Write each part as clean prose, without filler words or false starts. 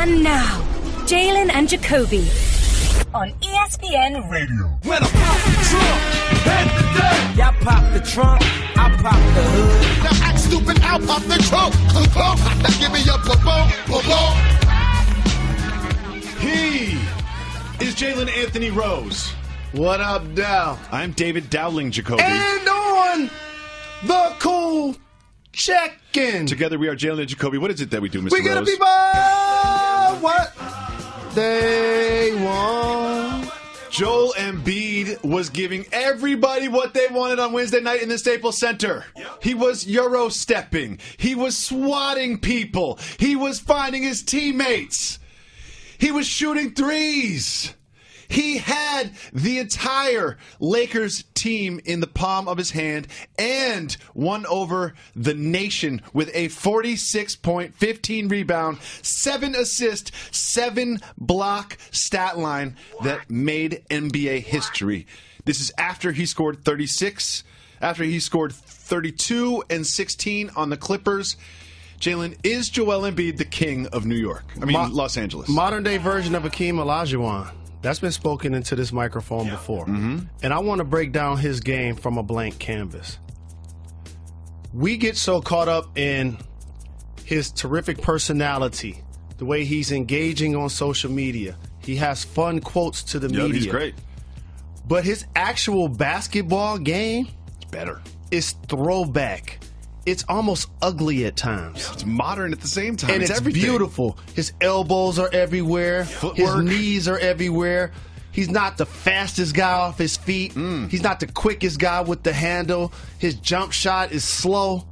And now, Jalen and Jacoby on ESPN Radio. When I pop the trunk, head to death. Y'all pop the trunk, I pop the hood. Now act stupid, I'll pop the trunk. Now give me your boom. He is Jalen Anthony Rose. What up, Dow? I'm David Dowling Jacoby. And on the cool check-in. Together we are Jalen and Jacoby. What is it that we do, Mr. We Rose? gonna be what they want. Joel Embiid was giving everybody what they wanted on Wednesday night in the Staples Center. He was Euro-stepping. He was swatting people. He was finding his teammates. He was shooting threes. He had the entire Lakers team in the palm of his hand and won over the nation with a 46-point, 15 rebound, 7 assist, 7 block stat line that made NBA history. This is after he scored 36, after he scored 32 and 16 on the Clippers. Jalen, is Joel Embiid the king of New York? I mean, Los Angeles. Modern-day version of Hakeem Olajuwon. That's been spoken into this microphone before. Mm-hmm. And I want to break down his game from a blank canvas. We get so caught up in his terrific personality, the way he's engaging on social media. He has fun quotes to the media. He's great. But his actual basketball game It's better. is throwback. It's almost ugly at times. It's modern at the same time. And it's beautiful. His elbows are everywhere. Footwork. His knees are everywhere. He's not the fastest guy off his feet. He's not the quickest guy with the handle. His jump shot is slow.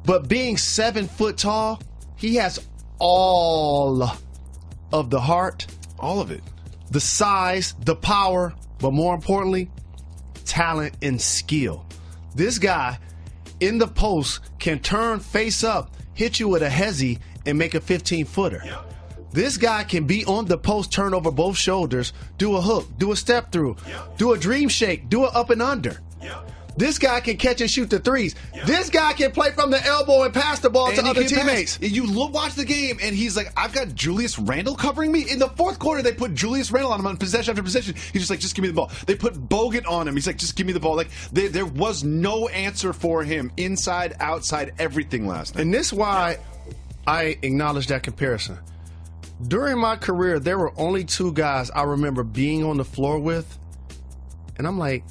But being 7 foot tall, he has all of the heart. All of it. The size, the power, but more importantly, talent and skill. This guy in the post can turn face up, hit you with a hezzy, and make a 15-footer. Yep. This guy can be on the post, turn over both shoulders, do a hook, do a step through, do a dream shake, do a up and under. Yep. This guy can catch and shoot the threes. Yep. This guy can play from the elbow and pass the ball to other teammates. You watch the game, and he's like, I've got Julius Randle covering me. In the fourth quarter, they put Julius Randle on him on possession after possession. He's just like, just give me the ball. They put Bogut on him. He's like, just give me the ball. Like there was no answer for him, inside, outside, everything last night. And this is why I acknowledge that comparison. During my career, there were only 2 guys I remember being on the floor with, and I'm like,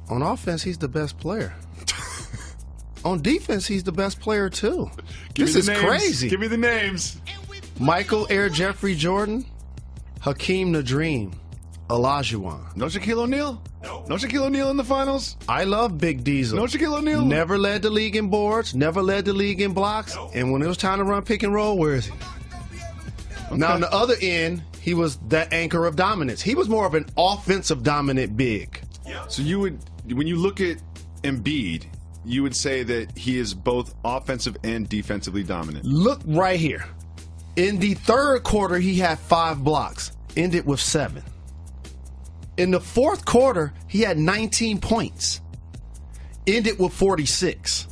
on offense, he's the best player. On defense, he's the best player, too. This is crazy. Give me the names. Michael Air Jeffrey Jordan, Hakeem the Dream, Olajuwon. No Shaquille O'Neal? No Shaquille O'Neal in the finals? I love Big Diesel. No Shaquille O'Neal? Never led the league in boards, never led the league in blocks. No. And when it was time to run pick and roll, where is he? Okay. Now, on the other end, he was that anchor of dominance. He was more of an offensive dominant big. So you would, when you look at Embiid, you would say that he is both offensive and defensively dominant. Look right here. In the third quarter, he had 5 blocks, ended with 7. In the fourth quarter, he had 19 points, ended with 46.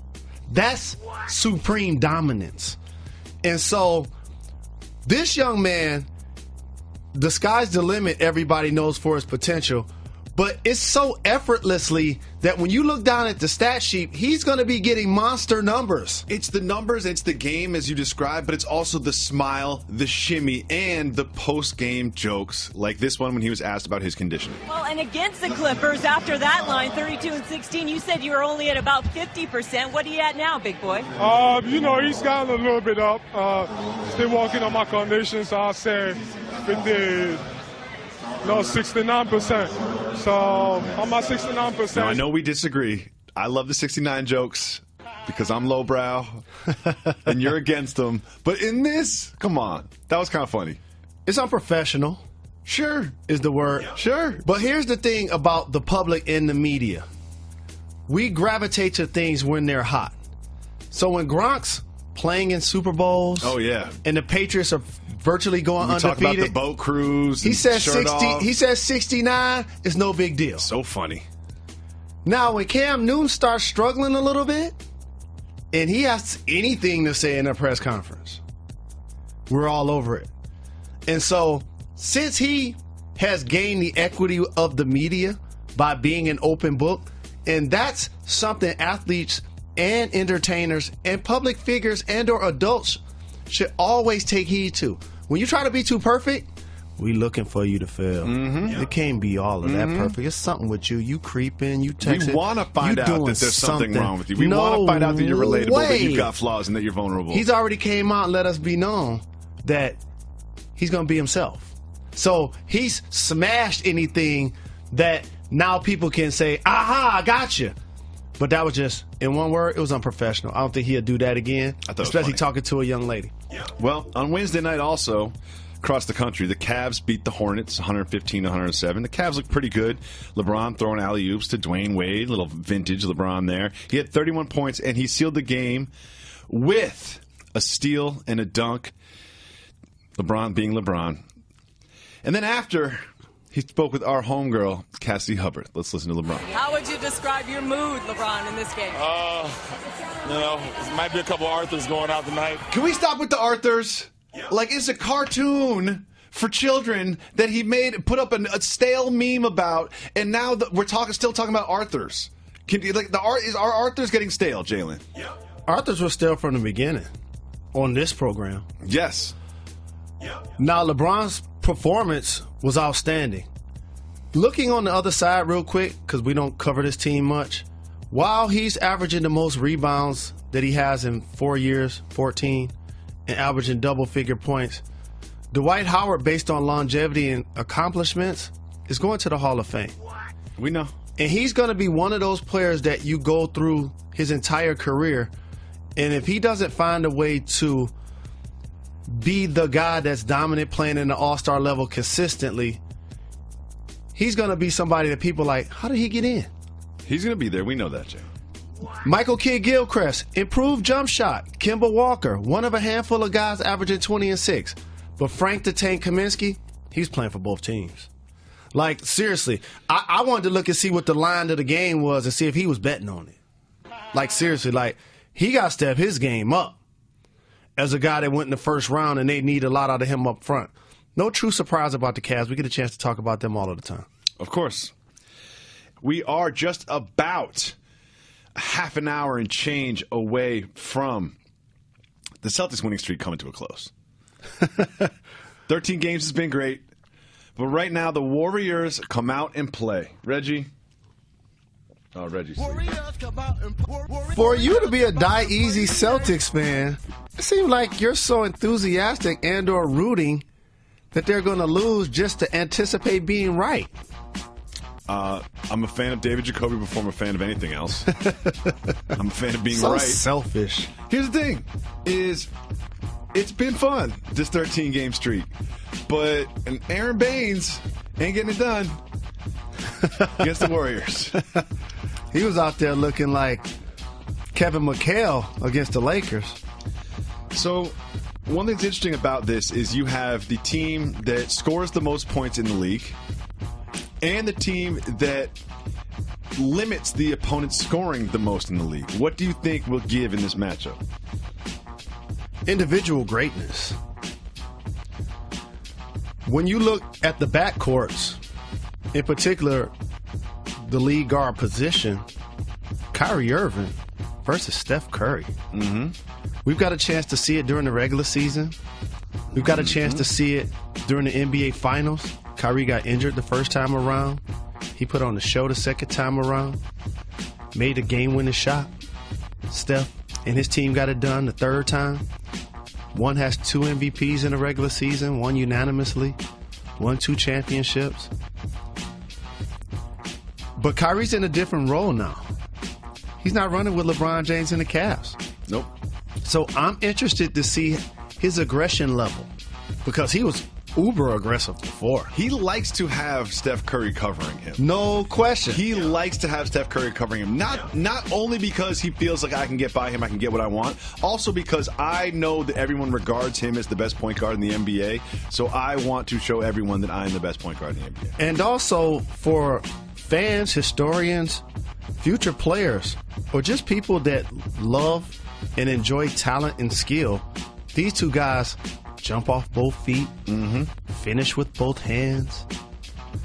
That's supreme dominance. And so this young man, the sky's the limit, everybody knows, for his potential. But it's so effortlessly that when you look down at the stat sheet, he's going to be getting monster numbers. It's the numbers, it's the game as you described, but it's also the smile, the shimmy, and the post-game jokes, like this one when he was asked about his condition. Well, and against the Clippers, after that line, 32 and 16, you said you were only at about 50%. What are you at now, big boy? He's gotten a little bit up. Still working on my condition, so I'll say 69%. So I'm at 69%. Now, I know we disagree. I love the 69 jokes because I'm lowbrow and you're against them. But in this, come on. That was kind of funny. It's unprofessional. Sure. Is the word. Sure. But here's the thing about the public and the media. We gravitate to things when they're hot. So when Gronk's playing in Super Bowls. Oh, yeah. And the Patriots are virtually going undefeated. Talk about the boat cruise. He says 60. He says 69 is no big deal. So funny. Now, when Cam Newton starts struggling a little bit, and he has anything to say in a press conference, we're all over it. And so, since he has gained the equity of the media by being an open book, and that's something athletes and entertainers and public figures and or adults should always take heed to. When you try to be too perfect, we looking for you to fail. It can't be all of that perfect. It's something with you. You creeping, you texting. We want to find out that there's something wrong with you. We want to find out that you're relatable, that you've got flaws, and that you're vulnerable. He's already came out and let us be known that he's going to be himself. So he's smashed anything that now people can say, aha, I got you. But that was just, in one word, it was unprofessional. I don't think he'll do that again, especially talking to a young lady. Well, on Wednesday night also, across the country, the Cavs beat the Hornets 115-107. The Cavs look pretty good. LeBron throwing alley-oops to Dwayne Wade, little vintage LeBron there. He had 31 points, and he sealed the game with a steal and a dunk. LeBron being LeBron. And then after, he spoke with our homegirl, Cassie Hubbard. Let's listen to LeBron. How would you describe your mood, LeBron, in this game? It might be a couple Arthurs going out tonight. Can we stop with the Arthurs? Like, it's a cartoon for children that he put up a stale meme about, and now we're still talking about Arthurs. Are Arthurs getting stale, Jalen? Arthurs was stale from the beginning on this program. Yes. Now, LeBron's performance was outstanding. Looking on the other side real quick, because we don't cover this team much, while he's averaging the most rebounds that he has in 4 years, 14, and averaging double-figure points, Dwight Howard, based on longevity and accomplishments, is going to the Hall of Fame. We know. And he's going to be one of those players that you go through his entire career, and if he doesn't find a way to be the guy that's dominant playing in the all-star level consistently, he's going to be somebody that people like, how did he get in? He's going to be there. We know that, Jay. Michael Kidd-Gilchrist, improved jump shot. Kemba Walker, one of a handful of guys averaging 20 and 6. But Frank the Tank Kaminsky, he's playing for both teams. Like, seriously, I wanted to look and see what the line of the game was and see if he was betting on it. Like, seriously, like, he got to step his game up as a guy that went in the first round, and they need a lot out of him up front. No true surprise about the Cavs. We get a chance to talk about them all of the time. Of course. We are just about a half an hour and change away from the Celtics winning streak coming to a close. 13 games has been great, but right now the Warriors come out and play. Reggie? Oh, Reggie's For you to be a die-easy Celtics fan, it seems like you're so enthusiastic and or rooting that they're going to lose just to anticipate being right. I'm a fan of David Jacoby before I'm a fan of anything else. I'm a fan of being so right. Selfish. Here's the thing, is it's been fun, this 13-game streak. But Aaron Baines ain't getting it done against the Warriors. He was out there looking like Kevin McHale against the Lakers. So one thing that's interesting about this is you have the team that scores the most points in the league and the team that limits the opponent scoring the most in the league. What do you think will give in this matchup? Individual greatness. When you look at the backcourts, in particular, the lead guard position, Kyrie Irving versus Steph Curry. Mm-hmm. We've got a chance to see it during the regular season. We've got a chance to see it during the NBA Finals. Kyrie got injured the first time around. He put on the show the second time around. Made a game-winning shot. Steph and his team got it done the third time. One has 2 MVPs in the regular season, one unanimously, won 2 championships. But Kyrie's in a different role now. He's not running with LeBron James and the Cavs. Nope. So I'm interested to see his aggression level because he was uber aggressive before. He likes to have Steph Curry covering him. No question. He likes to have Steph Curry covering him. Not only because he feels like I can get by him, I can get what I want, also because I know that everyone regards him as the best point guard in the NBA, so I want to show everyone that I am the best point guard in the NBA. And also for fans, historians, future players, or just people that love and enjoy talent and skill, these two guys jump off both feet, finish with both hands,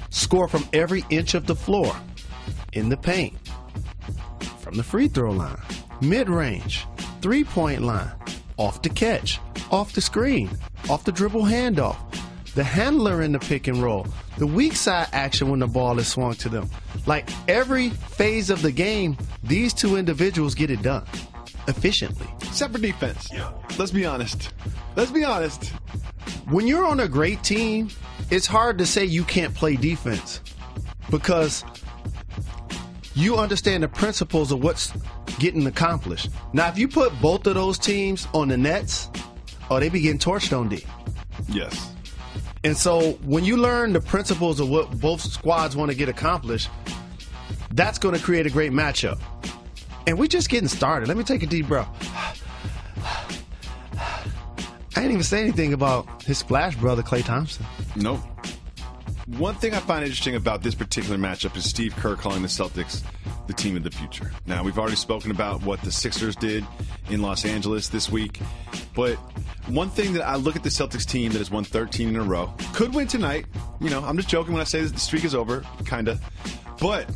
score from every inch of the floor, in the paint, from the free throw line, mid-range, three-point line, off the catch, off the screen, off the dribble handoff, the handler in the pick and roll, the weak side action when the ball is swung to them. Like every phase of the game, these two individuals get it done efficiently. Except for defense. Let's be honest. When you're on a great team, it's hard to say you can't play defense because you understand the principles of what's getting accomplished. Now, if you put both of those teams on the Nets, they be getting torched on D. Yes. And so when you learn the principles of what both squads want to get accomplished, that's going to create a great matchup. And we're just getting started. Let me take a deep breath. I didn't even say anything about his splash brother, Klay Thompson. Nope. One thing I find interesting about this particular matchup is Steve Kerr calling the Celtics the team of the future. Now, we've already spoken about what the Sixers did in Los Angeles this week, but one thing that I look at the Celtics team that has won 13 in a row, could win tonight. You know, I'm just joking when I say the streak is over, kind of. But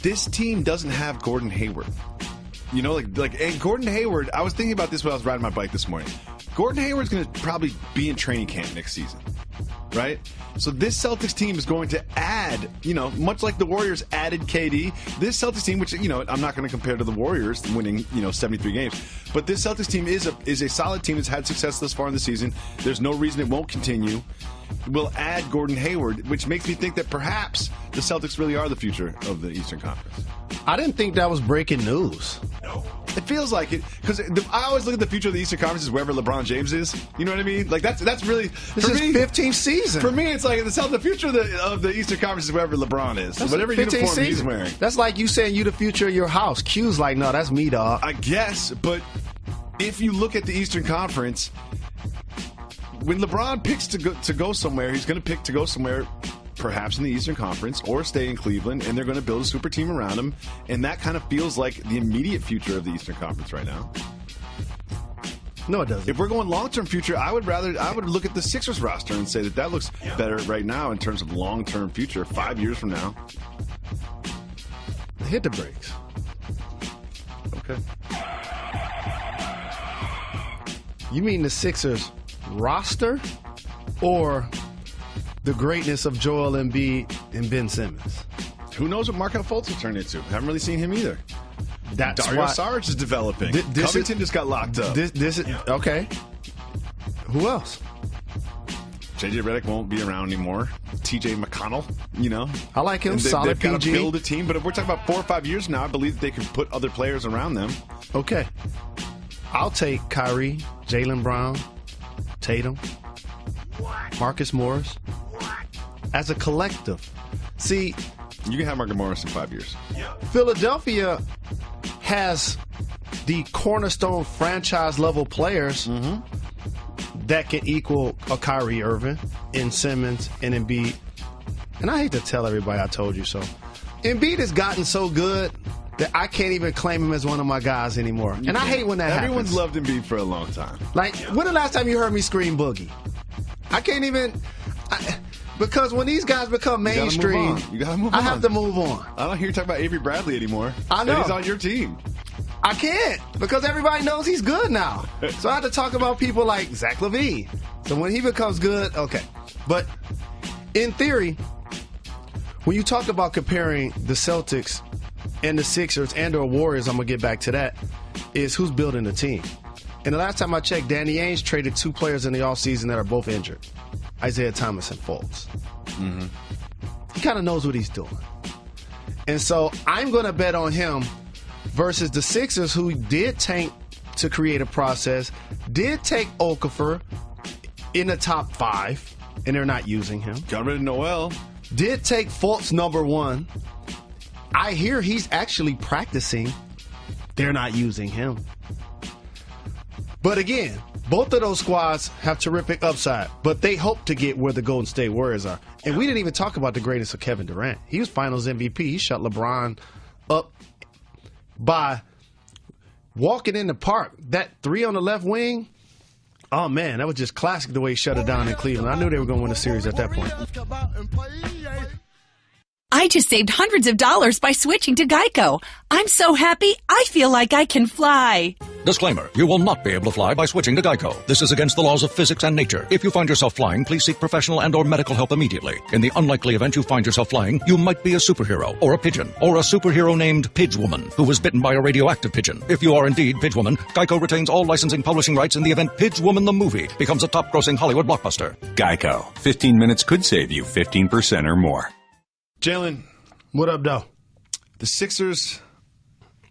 this team doesn't have Gordon Hayward. You know, and Gordon Hayward, I was thinking about this when I was riding my bike this morning. Gordon Hayward's going to probably be in training camp next season, right? So this Celtics team is going to add, much like the Warriors added KD, this Celtics team, which, I'm not going to compare to the Warriors winning, 73 games, but this Celtics team is a solid team that's had success thus far in the season. There's no reason it won't continue. Will add Gordon Hayward, which makes me think that perhaps the Celtics really are the future of the Eastern Conference. I didn't think that was breaking news. No. It feels like it, because I always look at the future of the Eastern Conference as wherever LeBron James is. You know what I mean? Like that's really this is 15th season. For me, it's like the future of the Eastern Conference is wherever LeBron is. That's whatever uniform he's wearing. That's like you saying you the future of your house. Q's like, no, that's me, dog. I guess, but if you look at the Eastern Conference, when LeBron picks to go somewhere, he's going to pick to go somewhere perhaps in the Eastern Conference or stay in Cleveland, and they're going to build a super team around him, and that kind of feels like the immediate future of the Eastern Conference right now. No, it doesn't. If we're going long-term future, I would look at the Sixers roster and say that looks better right now in terms of long-term future, 5 years from now. Hit the brakes. Okay. You mean the Sixers roster or the greatness of Joel Embiid and Ben Simmons? Who knows what Markelle Fultz will turn into? Haven't really seen him either. That's Dario why Saric is developing. Covington just got locked up. This is okay. Who else? JJ Redick won't be around anymore. TJ McConnell, I like him. Solid PG. They've got to build a team, but if we're talking about 4 or 5 years now, I believe that they can put other players around them. Okay. I'll take Kyrie, Jaylen Brown, Tatum, Marcus Morris as a collective. See, you can have Marcus Morris in 5 years. Philadelphia has the cornerstone franchise level players that can equal a Kyrie Irving and Simmons and Embiid. And I hate to tell everybody I told you so. Embiid has gotten so good that I can't even claim him as one of my guys anymore. And I hate when that Everyone's happens. loved Embiid for a long time. Like, when the last time you heard me scream Boogie? I can't even... because when these guys become mainstream, you gotta move on. I have to move on. I don't hear you talk about Avery Bradley anymore. I know. And he's on your team. I can't, because everybody knows he's good now. So I have to talk about people like Zach LaVine. So when he becomes good, okay. But in theory, when you talk about comparing the Celtics and the Sixers and or Warriors, I'm going to get back to that, is who's building the team. And the last time I checked, Danny Ainge traded 2 players in the offseason that are both injured. Isaiah Thomas and Fultz. He kind of knows what he's doing. And so I'm going to bet on him versus the Sixers, who did tank to create a process, did take Okafor in the top 5, and they're not using him. Got rid of Noel. Did take Fultz number 1. I hear he's actually practicing. They're not using him. But again, both of those squads have terrific upside, but they hope to get where the Golden State Warriors are. And we didn't even talk about the greatness of Kevin Durant. He was Finals MVP. He shut LeBron up by walking in the park, that 3 on the left wing, oh, man, that was just classic the way he shut it down in Cleveland. I knew they were going to win the series at that point. I just saved hundreds of dollars by switching to Geico. I'm so happy, I feel like I can fly. Disclaimer, you will not be able to fly by switching to Geico. This is against the laws of physics and nature. If you find yourself flying, please seek professional and or medical help immediately. In the unlikely event you find yourself flying, you might be a superhero, or a pigeon, or a superhero named Pidgewoman, who was bitten by a radioactive pigeon. If you are indeed Pidgewoman, Geico retains all licensing publishing rights in the event Pidgewoman the movie becomes a top-grossing Hollywood blockbuster. Geico. 15 minutes could save you 15% or more. Jalen. What up, though? The Sixers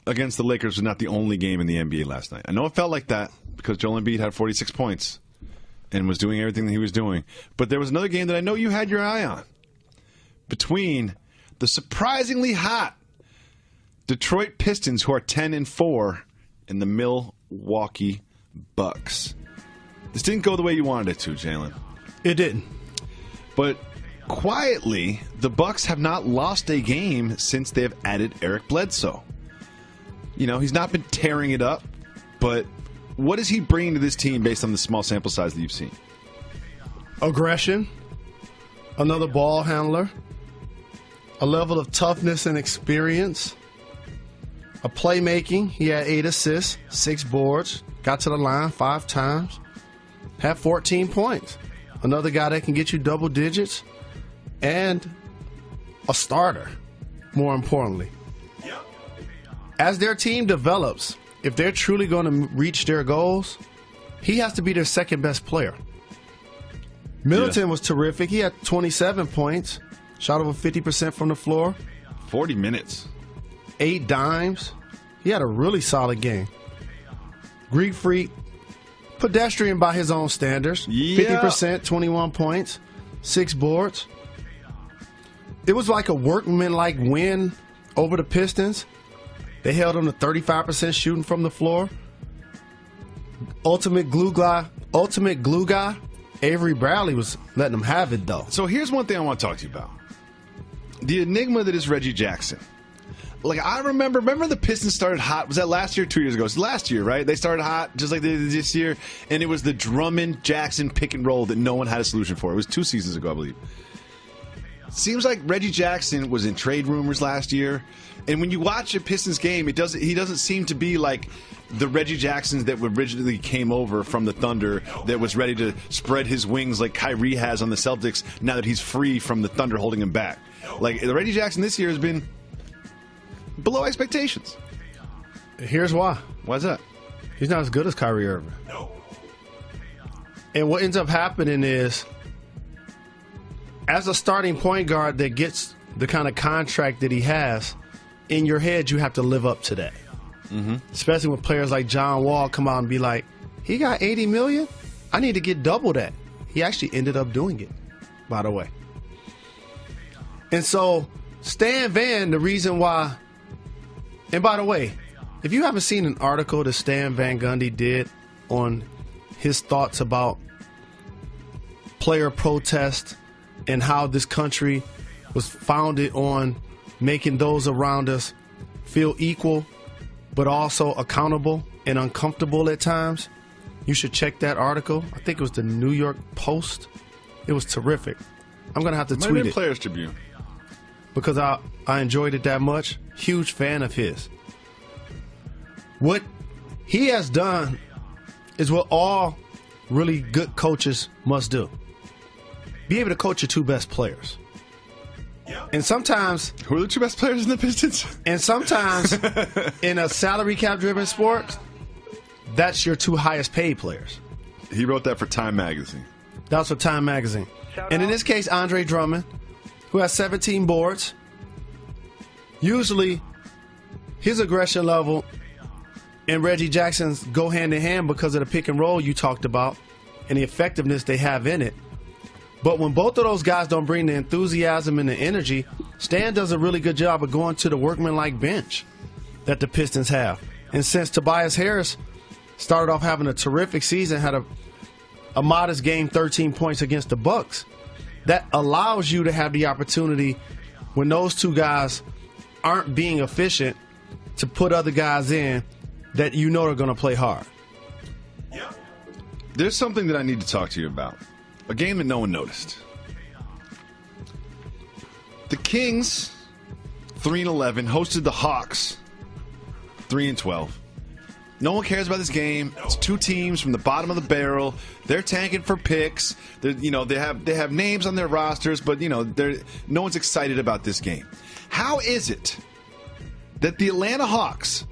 against the Lakers was not the only game in the NBA last night. I know it felt like that because Joel Embiid had 46 points and was doing everything that he was doing. But there was another game that I know you had your eye on between the surprisingly hot Detroit Pistons, who are 10-4, and the Milwaukee Bucks. This didn't go the way you wanted it to, Jalen. It didn't. But quietly, the Bucks have not lost a game since they have added Eric Bledsoe. You know, he's not been tearing it up, but what is he bringing to this team based on the small sample size that you've seen? Aggression, another ball handler, a level of toughness and experience, a playmaking. He had 8 assists, 6 boards, got to the line 5 times, had 14 points. Another guy that can get you double digits. And a starter, more importantly. As their team develops, if they're truly going to reach their goals, he has to be their second best player. Middleton was terrific. He had 27 points, shot over 50% from the floor. 40 minutes. 8 dimes. He had a really solid game. Greek Freak, pedestrian by his own standards. 50%, 21 points, 6 boards. It was like a workman-like win over the Pistons. They held them to 35% shooting from the floor. Ultimate glue guy, Avery Bradley was letting them have it, though. So here's one thing I want to talk to you about. The enigma that is Reggie Jackson. Like, I remember the Pistons started hot. Was that last year or 2 years ago? It was last year, right? They started hot just like they did this year. And it was the Drummond-Jackson pick and roll that no one had a solution for. It was 2 seasons ago, I believe. Seems like Reggie Jackson was in trade rumors last year, and when you watch a Pistons game, he doesn't seem to be like the Reggie Jacksons that originally came over from the Thunder that was ready to spread his wings like Kyrie has on the Celtics now that he's free from the Thunder holding him back. Like, the Reggie Jackson this year has been below expectations. Here's why. Why's that? He's not as good as Kyrie Irving. No. And what ends up happening is, as a starting point guard that gets the kind of contract that he has, in your head you have to live up to that. Mm-hmm. Especially when players like John Wall come out and be like, he got $80 million? I need to get double that. He actually ended up doing it, by the way. And so Stan Van, the reason why, and by the way, if you haven't seen an article that Stan Van Gundy did on his thoughts about player protest and how this country was founded on making those around us feel equal, but also accountable and uncomfortable at times, you should check that article. I think it was the New York Post. It was terrific. I'm going to have to tweet it. Players Tribune. Because I enjoyed it that much. Huge fan of his. What he has done is what all really good coaches must do. Be able to coach your 2 best players. And sometimes... Who are the 2 best players in the Pistons? And sometimes, in a salary cap-driven sport, that's your 2 highest paid players. He wrote that for Time Magazine. That's for Time Magazine. And in this case, Andre Drummond, who has 17 boards. Usually, his aggression level and Reggie Jackson's go hand in hand because of the pick and roll you talked about and the effectiveness they have in it. But when both of those guys don't bring the enthusiasm and the energy, Stan does a really good job of going to the workman-like bench that the Pistons have. And since Tobias Harris started off having a terrific season, had a modest game, 13 points against the Bucks, that allows you to have the opportunity when those 2 guys aren't being efficient to put other guys in that you know are going to play hard. There's something that I need to talk to you about. A game that no one noticed. The Kings, 3-11, hosted the Hawks, 3-12. No one cares about this game. It's two teams from the bottom of the barrel. They're tanking for picks. They have names on their rosters, but no one's excited about this game. How is it that the Atlanta Hawks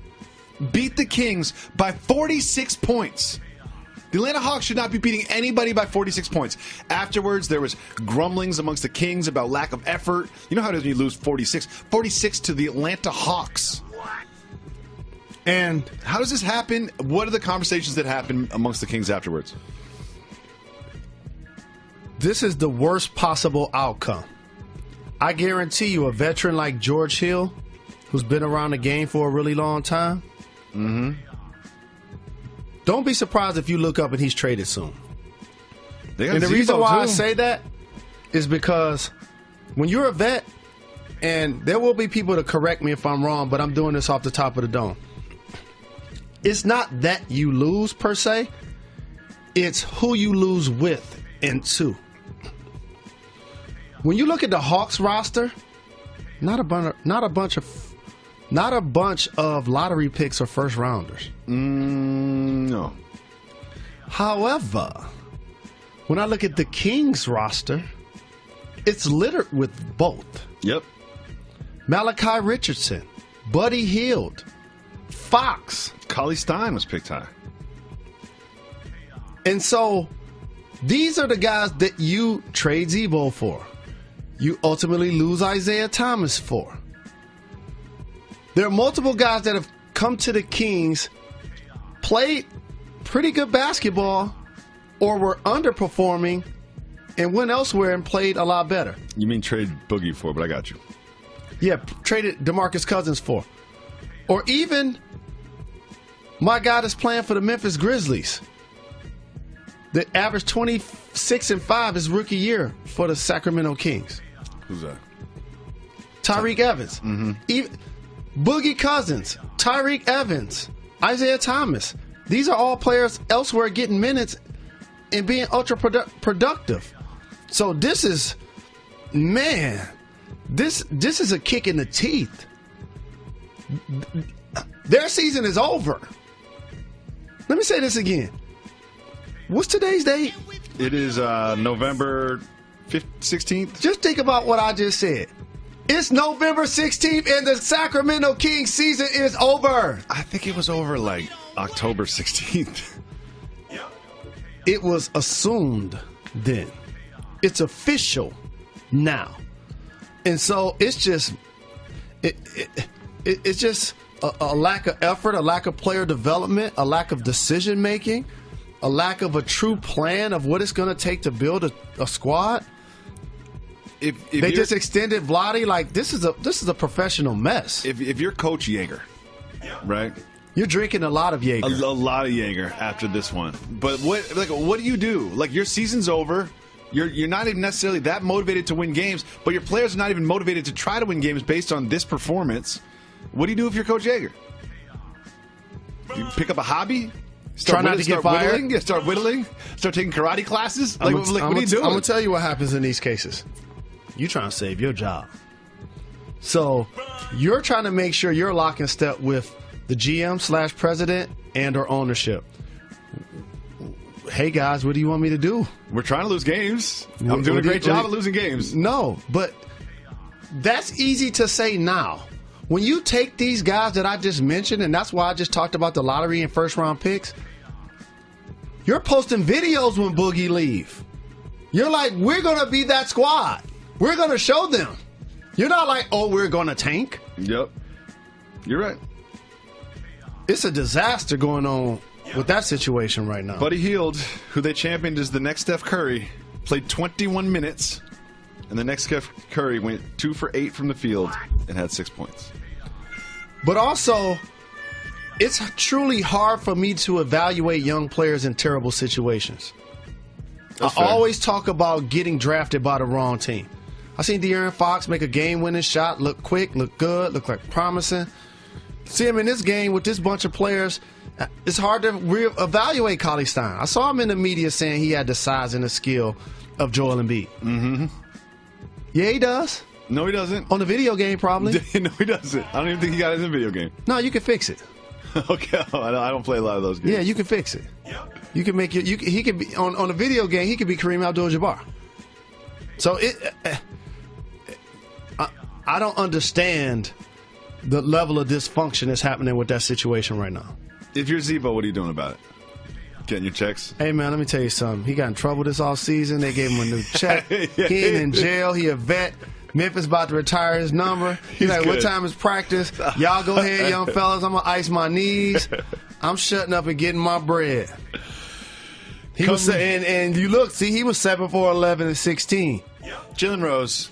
beat the Kings by 46 points? The Atlanta Hawks should not be beating anybody by 46 points. Afterwards, there was grumblings amongst the Kings about lack of effort. You know how it is when you lose 46? 46 to the Atlanta Hawks. And how does this happen? What are the conversations that happen amongst the Kings afterwards? This is the worst possible outcome. I guarantee you a veteran like George Hill, who's been around the game for a really long time, don't be surprised if you look up and he's traded soon. And the reason why I say that is because when you're a vet, and there will be people to correct me if I'm wrong, but I'm doing this off the top of the dome. It's not that you lose per se. It's who you lose with and to. When you look at the Hawks roster, not a bunch of lottery picks or first rounders. No. However, when I look at the Kings roster, it's littered with both. Yep. Malachi Richardson, Buddy Hield, Fox. Cauley Stein was picked high. And so these are the guys that you trade Zebo for. You ultimately lose Isaiah Thomas for. There are multiple guys that have come to the Kings, played pretty good basketball, or were underperforming and went elsewhere and played a lot better. You mean trade Boogie for, but I got you. Yeah, traded DeMarcus Cousins for. Or even my guy that's playing for the Memphis Grizzlies that averaged 26-5 his rookie year for the Sacramento Kings. Who's that? Tyreek Evans. Even Boogie Cousins, Tyreek Evans, Isaiah Thomas. These are all players elsewhere getting minutes and being ultra productive. So this is, man, this is a kick in the teeth. Their season is over. Let me say this again. What's today's date? It is November 16th. Just think about what I just said. It's November 16th and the Sacramento Kings season is over. I think it was over like October 16th. It was assumed then. It's official now. And so it's just it's just a lack of effort, a lack of player development, a lack of decision making, a lack of a true plan of what it's going to take to build a squad. If they just extended Vlade, like this is a professional mess. If you're Coach Yeager, right? You're drinking a lot of Yeager. A lot of Yeager after this one. But what do you do? Like, your season's over. You're not even necessarily that motivated to win games, but your players are not even motivated to try to win games based on this performance. What do you do if you're Coach Yeager? You pick up a hobby? Try not to get fired? Whittling? Yeah, start whittling? Start taking karate classes? What are you doing? I'm going to tell you what happens in these cases. You're trying to save your job. So you're trying to make sure you're lock in step with the GM/president and or ownership. Hey, guys, what do you want me to do? We're trying to lose games. I'm doing a great job at losing games. No, but that's easy to say now. When you take these guys that I just mentioned, and that's why I just talked about the lottery and first-round picks, you're posting videos when Boogie leave. You're like, we're going to be that squad. We're going to show them. You're not like, oh, we're going to tank. Yep. You're right. It's a disaster going on with that situation right now. Buddy Hield, who they championed as the next Steph Curry, played 21 minutes, and the next Steph Curry went 2 for 8 from the field and had 6 points. But also, it's truly hard for me to evaluate young players in terrible situations. I always talk about getting drafted by the wrong team. I seen De'Aaron Fox make a game-winning shot, look quick, look good, look like promising. See him in this game with this bunch of players. It's hard to evaluate Cauley-Stein. I saw him in the media saying he had the size and the skill of Joel Embiid. Mm-hmm. Yeah, he does. No, he doesn't. On the video game, probably. No, he doesn't. I don't even think he got it in the video game. No, you can fix it. Okay, I don't play a lot of those games. Yeah, you can fix it. You can make it. He could be on a video game. He could be Kareem Abdul-Jabbar. So I don't understand the level of dysfunction that's happening with that situation right now. If you're Zebo, what are you doing about it? Getting your checks? Hey, man, let me tell you something. He got in trouble this offseason. They gave him a new check. He ain't in jail. He a vet. Memphis about to retire his number. He's like, what time is practice? Y'all go ahead, young fellas. I'm going to ice my knees. I'm shutting up and getting my bread. He was, and you look, see, he was 7 for 11 and 16. Jalen Rose,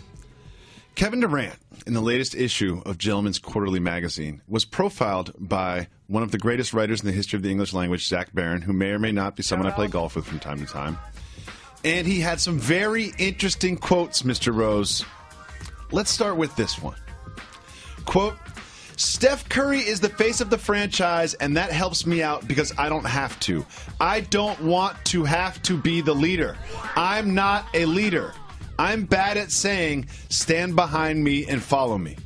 Kevin Durant, in the latest issue of Gentleman's Quarterly magazine, was profiled by one of the greatest writers in the history of the English language, Zach Barron, who may or may not be someone I play golf with from time to time. And he had some very interesting quotes, Mr. Rose. Let's start with this one. Quote, Steph Curry is the face of the franchise, and that helps me out because I don't have to. I don't want to have to be the leader. I'm not a leader. I'm bad at saying, stand behind me and follow me.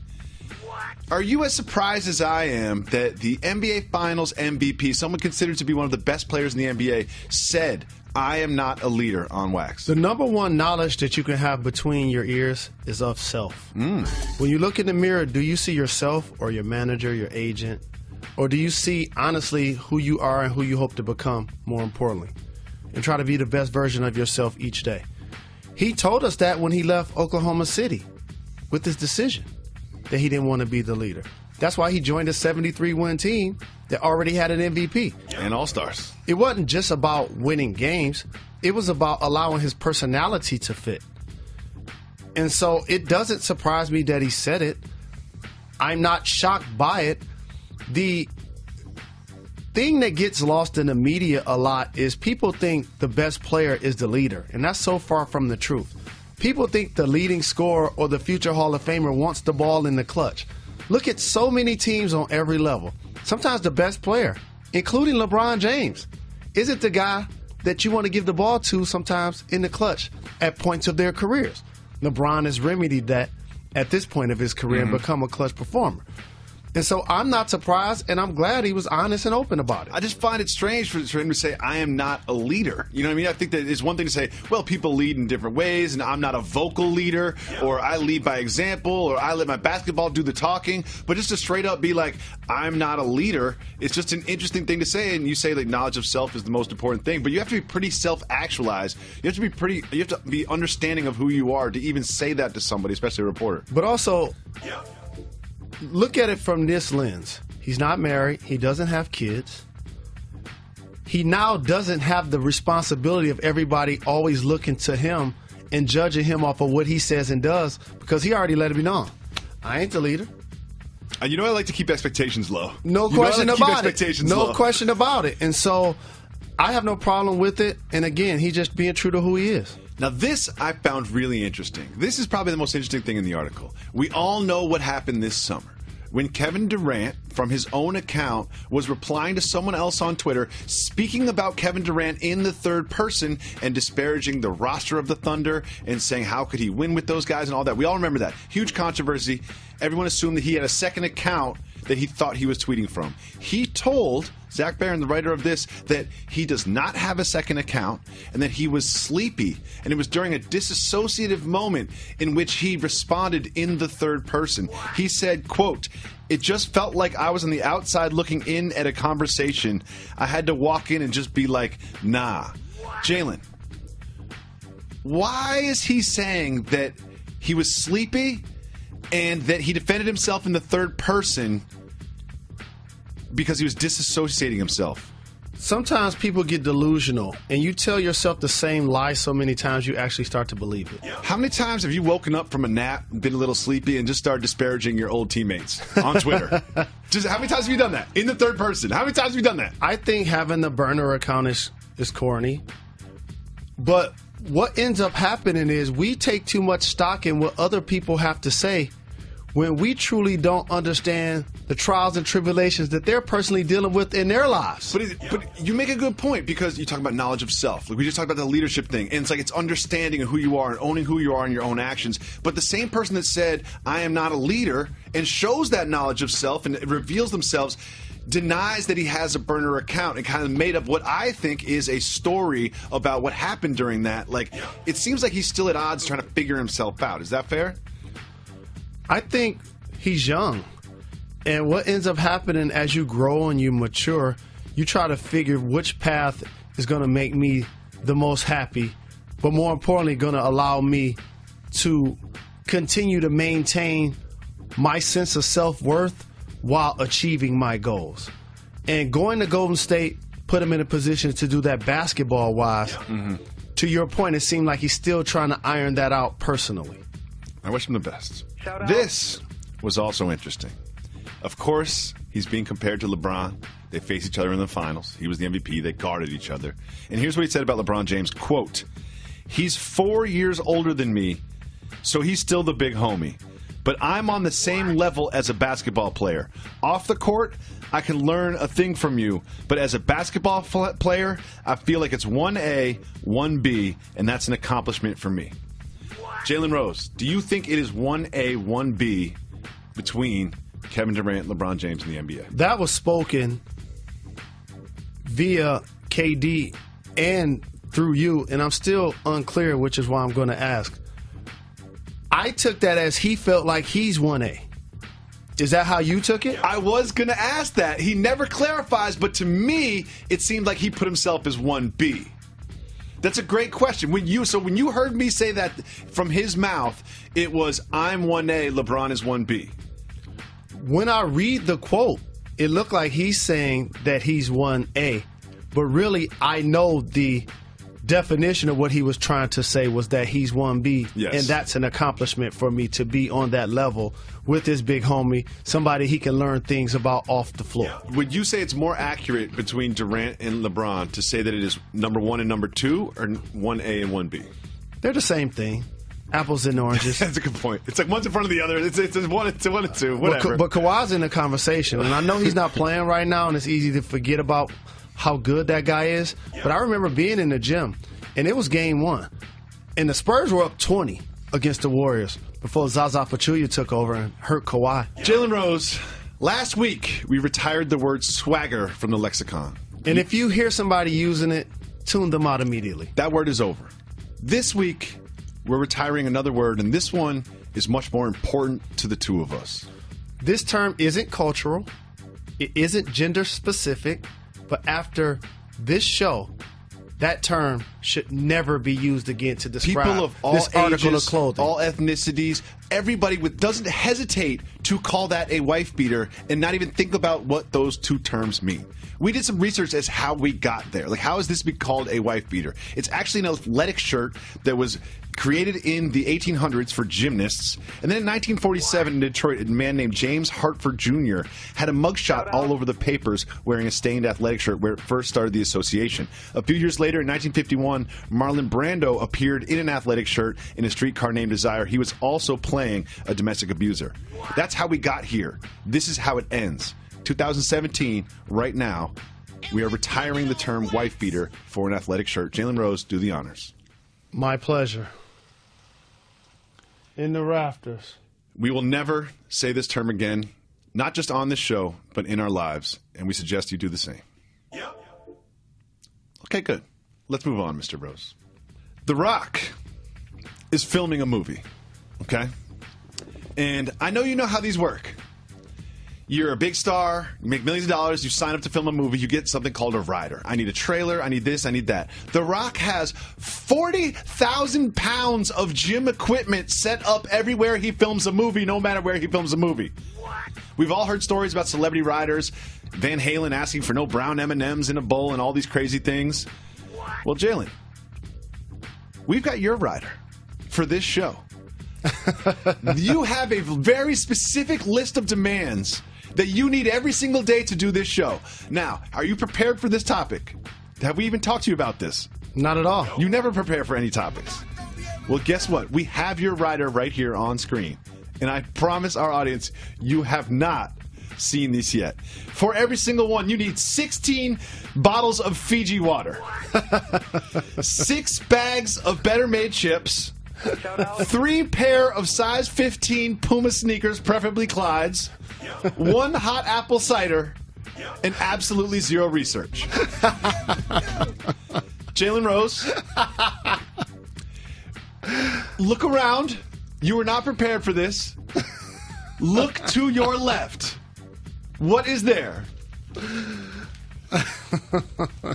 Are you as surprised as I am that the NBA Finals MVP, someone considered to be one of the best players in the NBA, said, I am not a leader on wax? The number one knowledge that you can have between your ears is of self. When you look in the mirror, do you see yourself or your manager, your agent? Or do you see, honestly, who you are and who you hope to become, more importantly? And try to be the best version of yourself each day. He told us that when he left Oklahoma City with his decision that he didn't want to be the leader. That's why he joined a 73-win team that already had an MVP. And All-Stars. It wasn't just about winning games. It was about allowing his personality to fit. And so it doesn't surprise me that he said it. I'm not shocked by it. The thing that gets lost in the media a lot is people think the best player is the leader. And that's so far from the truth. People think the leading scorer or the future Hall of Famer wants the ball in the clutch. Look at so many teams on every level. Sometimes the best player, including LeBron James, isn't the guy that you want to give the ball to sometimes in the clutch at points of their careers. LeBron has remedied that at this point of his career and become a clutch performer. And so I'm not surprised, and I'm glad he was honest and open about it. I just find it strange for him to say, I am not a leader. You know what I mean? I think that it's one thing to say, well, people lead in different ways, and I'm not a vocal leader, or I lead by example, or I let my basketball do the talking. But just to straight up be like, I'm not a leader, it's just an interesting thing to say. And you say that knowledge of self is the most important thing, but you have to be pretty self-actualized. You have to be understanding of who you are to even say that to somebody, especially a reporter. But also, look at it from this lens. He's not married. He doesn't have kids. He now doesn't have the responsibility of everybody always looking to him and judging him off of what he says and does, because he already let it be known. I ain't the leader. And I like to keep expectations low. No question about it. No question about it. And so I have no problem with it. And again, he's just being true to who he is. Now, this I found really interesting. This is probably the most interesting thing in the article. We all know what happened this summer when Kevin Durant, from his own account, was replying to someone else on Twitter, speaking about Kevin Durant in the third person and disparaging the roster of the Thunder and saying how could he win with those guys and all that. We all remember that. Huge controversy. Everyone assumed that he had a second account that he thought he was tweeting from. He told Zach Barron, the writer of this, that he does not have a second account and that he was sleepy. And it was during a disassociative moment in which he responded in the third person. He said, quote, it just felt like I was on the outside looking in at a conversation. I had to walk in and just be like, nah. Jalen, why is he saying that he was sleepy and that he defended himself in the third person because he was disassociating himself? Sometimes people get delusional, and you tell yourself the same lie so many times you actually start to believe it. How many times have you woken up from a nap, been a little sleepy, and just started disparaging your old teammates on Twitter? Just how many times have you done that in the third person? How many times have you done that? I think having the burner account is corny. But what ends up happening is we take too much stock in what other people have to say when we truly don't understand the trials and tribulations that they're personally dealing with in their lives. But you make a good point, because you talk about knowledge of self. Like we just talked about the leadership thing, and it's understanding of who you are and owning who you are in your own actions. But the same person that said, I am not a leader, and shows that knowledge of self and it reveals themselves, denies that he has a burner account and kind of made up what I think is a story about what happened during that. Like, it seems like he's still at odds trying to figure himself out. Is that fair? I think he's young. And what ends up happening as you grow and you mature, you try to figure which path is going to make me the most happy, but more importantly, going to allow me to continue to maintain my sense of self-worth while achieving my goals. And going to Golden State put him in a position to do that basketball-wise. Mm-hmm. To your point, it seemed like he's still trying to iron that out personally. I wish him the best. This was also interesting. Of course, he's being compared to LeBron. They face each other in the finals. He was the MVP. They guarded each other. And here's what he said about LeBron James, quote, "He's 4 years older than me, so he's still the big homie. But I'm on the same level as a basketball player. Off the court, I can learn a thing from you. But as a basketball player, I feel like it's 1A, 1B, and that's an accomplishment for me." Jalen Rose, do you think it is 1A, 1B between Kevin Durant, LeBron James, and the NBA? That was spoken via KD and through you, and I'm still unclear, which is why I'm going to ask. I took that as he felt like he's 1A. Is that how you took it? I was going to ask that. He never clarifies, but to me, it seemed like he put himself as 1B. That's a great question. When you heard me say that from his mouth, it was, I'm 1A, LeBron is 1B. When I read the quote, it looked like he's saying that he's 1A. But really, I know the definition of what he was trying to say was that he's 1B. Yes. And that's an accomplishment for me to be on that level with this big homie, somebody he can learn things about off the floor. Would you say it's more accurate between Durant and LeBron to say that it is number 1 and number 2, or 1A and 1B? They're the same thing. Apples and oranges. That's a good point. It's like one's in front of the other. It's 1 and 2, whatever. But Kawhi's in the conversation, and I know he's not playing right now, and it's easy to forget about how good that guy is. But I remember being in the gym, and it was game 1, and the Spurs were up 20 against the Warriors before Zaza Pachulia took over and hurt Kawhi. Jalen Rose, last week we retired the word swagger from the lexicon. And if you hear somebody using it, tune them out immediately. That word is over. This week, we're retiring another word, and this one is much more important to the two of us. This term isn't cultural. It isn't gender specific. But after this show, that term should never be used again to describe people of all this article ages, of clothing. all ethnicities, everybody doesn't hesitate to call that a wife beater and not even think about what those two terms mean. We did some research as how we got there. Like, how has this been called a wife beater? It's actually an athletic shirt that was created in the 1800s for gymnasts. And then in 1947 in Detroit, a man named James Hartford Jr. had a mugshot all over the papers wearing a stained athletic shirt, where it first started the association. A few years later, in 1951, Marlon Brando appeared in an athletic shirt in a streetcar named Desire. He was also playing a domestic abuser. That's how we got here. This is how it ends. 2017, right now, we are retiring the term wife beater for an athletic shirt. Jalen Rose, do the honors. My pleasure. In the rafters. We will never say this term again, not just on this show, but in our lives, and we suggest you do the same. Yep. Okay, good. Let's move on, Mr. Rose. The Rock is filming a movie, okay? And I know you know how these work. You're a big star, you make millions of dollars, you sign up to film a movie, you get something called a rider. I need a trailer, I need this, I need that. The Rock has 40,000 pounds of gym equipment set up everywhere he films a movie, no matter where he films a movie. We've all heard stories about celebrity riders, Van Halen asking for no brown M&Ms in a bowl and all these crazy things. Well, Jalen, we've got your rider for this show. You have a very specific list of demands that you need every single day to do this show. Now, are you prepared for this topic? Have we even talked to you about this? Not at all. You never prepare for any topics. Well, guess what? We have your rider right here on screen. And I promise our audience, you have not seen these yet. For every single one, you need 16 bottles of Fiji water, 6 bags of Better Made chips, 3 pair of size 15 Puma sneakers, preferably Clydes, 1 hot apple cider, and absolutely 0 research. Jalen Rose, look around. You were not prepared for this. Look to your left. What is there?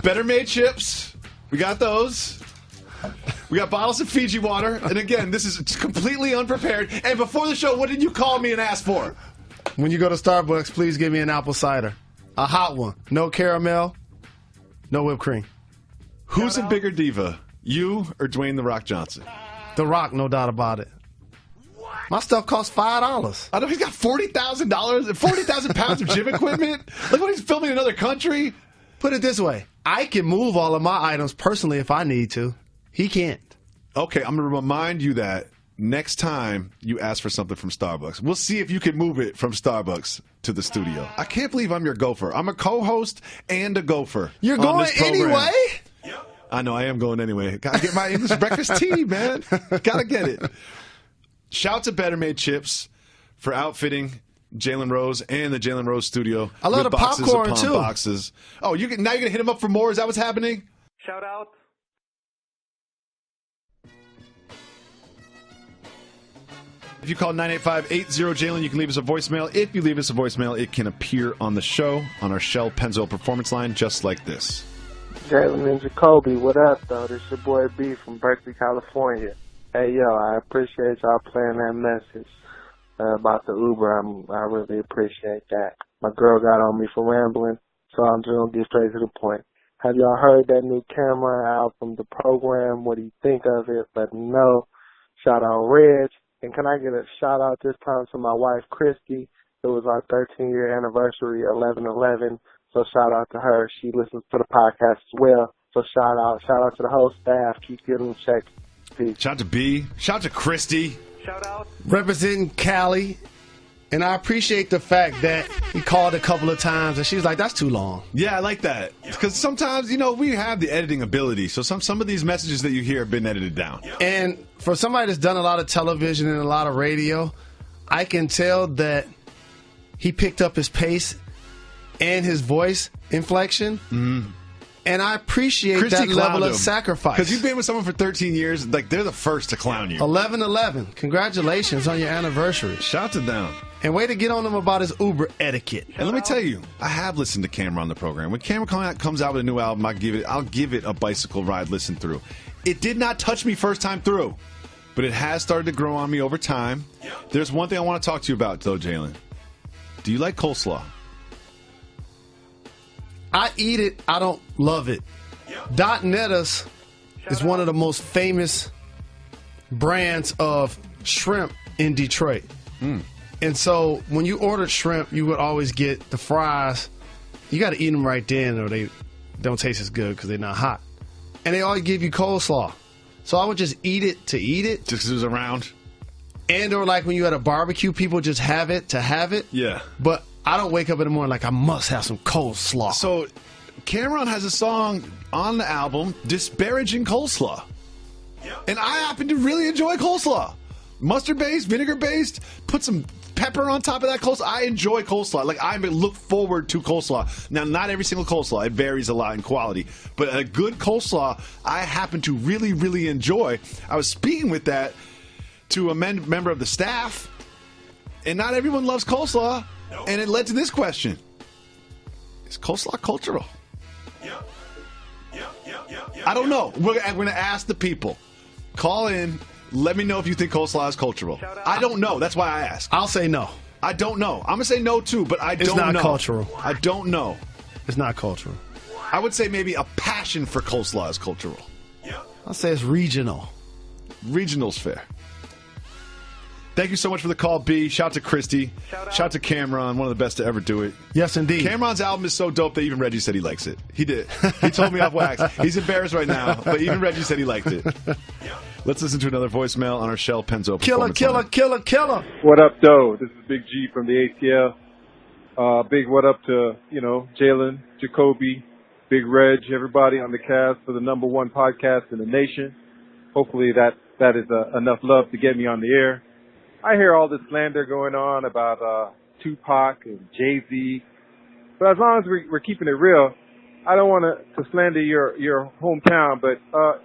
Better Made chips. We got those. We got bottles of Fiji water. And again, this is completely unprepared. And before the show, what did you call me and ask for? When you go to Starbucks, please give me an apple cider. A hot one. No caramel, no whipped cream. Who's a bigger diva, you or Dwayne The Rock Johnson? The Rock, no doubt about it. My stuff costs $5. I know he's got $40,000, 40,000 pounds of gym equipment. Look when he's filming in another country. Put it this way. I can move all of my items personally if I need to. He can't. Okay, I'm going to remind you that next time you ask for something from Starbucks, we'll see if you can move it from Starbucks to the studio. I can't believe I'm your gopher. I'm a co-host and a gopher. You're going anyway? I know, I am going anyway. Gotta get my English breakfast tea, man. Gotta get it. Shout to Better Made Chips for outfitting Jalen Rose and the Jalen Rose studio. I love the popcorn, too. Boxes. Oh, now you're going to hit him up for more? Is that what's happening? Shout out. If you call 985-80-JALEN, you can leave us a voicemail. If you leave us a voicemail, it can appear on the show on our Shell Pennzoil Performance line, just like this. Jalen Jacoby, what up, though? This your boy B from Berkeley, California. Hey, yo, I appreciate y'all playing that message about the Uber. I really appreciate that. My girl got on me for rambling, so I'm just going to get straight to the point. Have y'all heard that new Cameron album, The Program? What do you think of it? Let me know. Shout out Reg. And can I get a shout out this time to my wife, Christy? It was our 13-year anniversary, 11/11. So shout out to her. She listens to the podcast as well. So shout out to the whole staff. Keep getting them checked. Peace. Shout out to B. Shout out to Christy. Shout out. Representing Cali. And I appreciate the fact that he called a couple of times and she was like, that's too long. Yeah, I like that. Because sometimes, we have the editing ability. So some of these messages that you hear have been edited down. And for somebody that's done a lot of television and a lot of radio, I can tell that he picked up his pace and his voice inflection. Mm-hmm. And I appreciate Christy that level of sacrifice. Because you've been with someone for 13 years, like they're the first to clown you. 11/11. Congratulations on your anniversary. Shout to them. And way to get on him about his Uber etiquette. And let me tell you, I have listened to Cameron on the program. When Cameron comes out with a new album, I'll give it a bicycle ride listen through. It did not touch me first time through, but it has started to grow on me over time. There's one thing I want to talk to you about, though, Jalen. Do you like coleslaw? I eat it. I don't love it. Nettas is one of the most famous brands of shrimp in Detroit. Mm. And so when you ordered shrimp, you would always get the fries. You got to eat them right then or they don't taste as good because they're not hot. And they always give you coleslaw. So I would just eat it to eat it. Just because it was around? And or like when you at a barbecue, people just have it to have it. Yeah. But I don't wake up in the morning like I must have some coleslaw. So Cameron has a song on the album disparaging coleslaw. And I happen to really enjoy coleslaw. Mustard-based, vinegar-based, put some pepper on top of that coleslaw. I enjoy coleslaw. Like, I look forward to coleslaw. Now, not every single coleslaw. It varies a lot in quality. But a good coleslaw, I happen to really, really enjoy. I was speaking with that to a member of the staff, and not everyone loves coleslaw. And it led to this question. Is coleslaw cultural? I don't know. We're going to ask the people. Call in. Let me know if you think coleslaw is cultural. I don't know. That's why I asked. I'll say no. I don't know. I'm going to say no, too, but I don't know. It's not cultural. I don't know. It's not cultural. I would say maybe a passion for coleslaw is cultural. I'll say it's regional. Regional's fair. Thank you so much for the call, B. Shout out to Christy. Shout out to Cameron, one of the best to ever do it. Yes, indeed. Cameron's album is so dope that even Reggie said he likes it. He did. He told me off wax. He's embarrassed right now, but even Reggie said he liked it. Let's listen to another voicemail on our Shell Penzo. Killer. What up, though? This is Big G from the ATL. Big what up to, Jalen, Jacoby, Big Reg, everybody on the cast for the #1 podcast in the nation. Hopefully that is enough love to get me on the air. I hear all this slander going on about Tupac and Jay-Z, but as long as we're keeping it real, I don't want to slander your hometown, but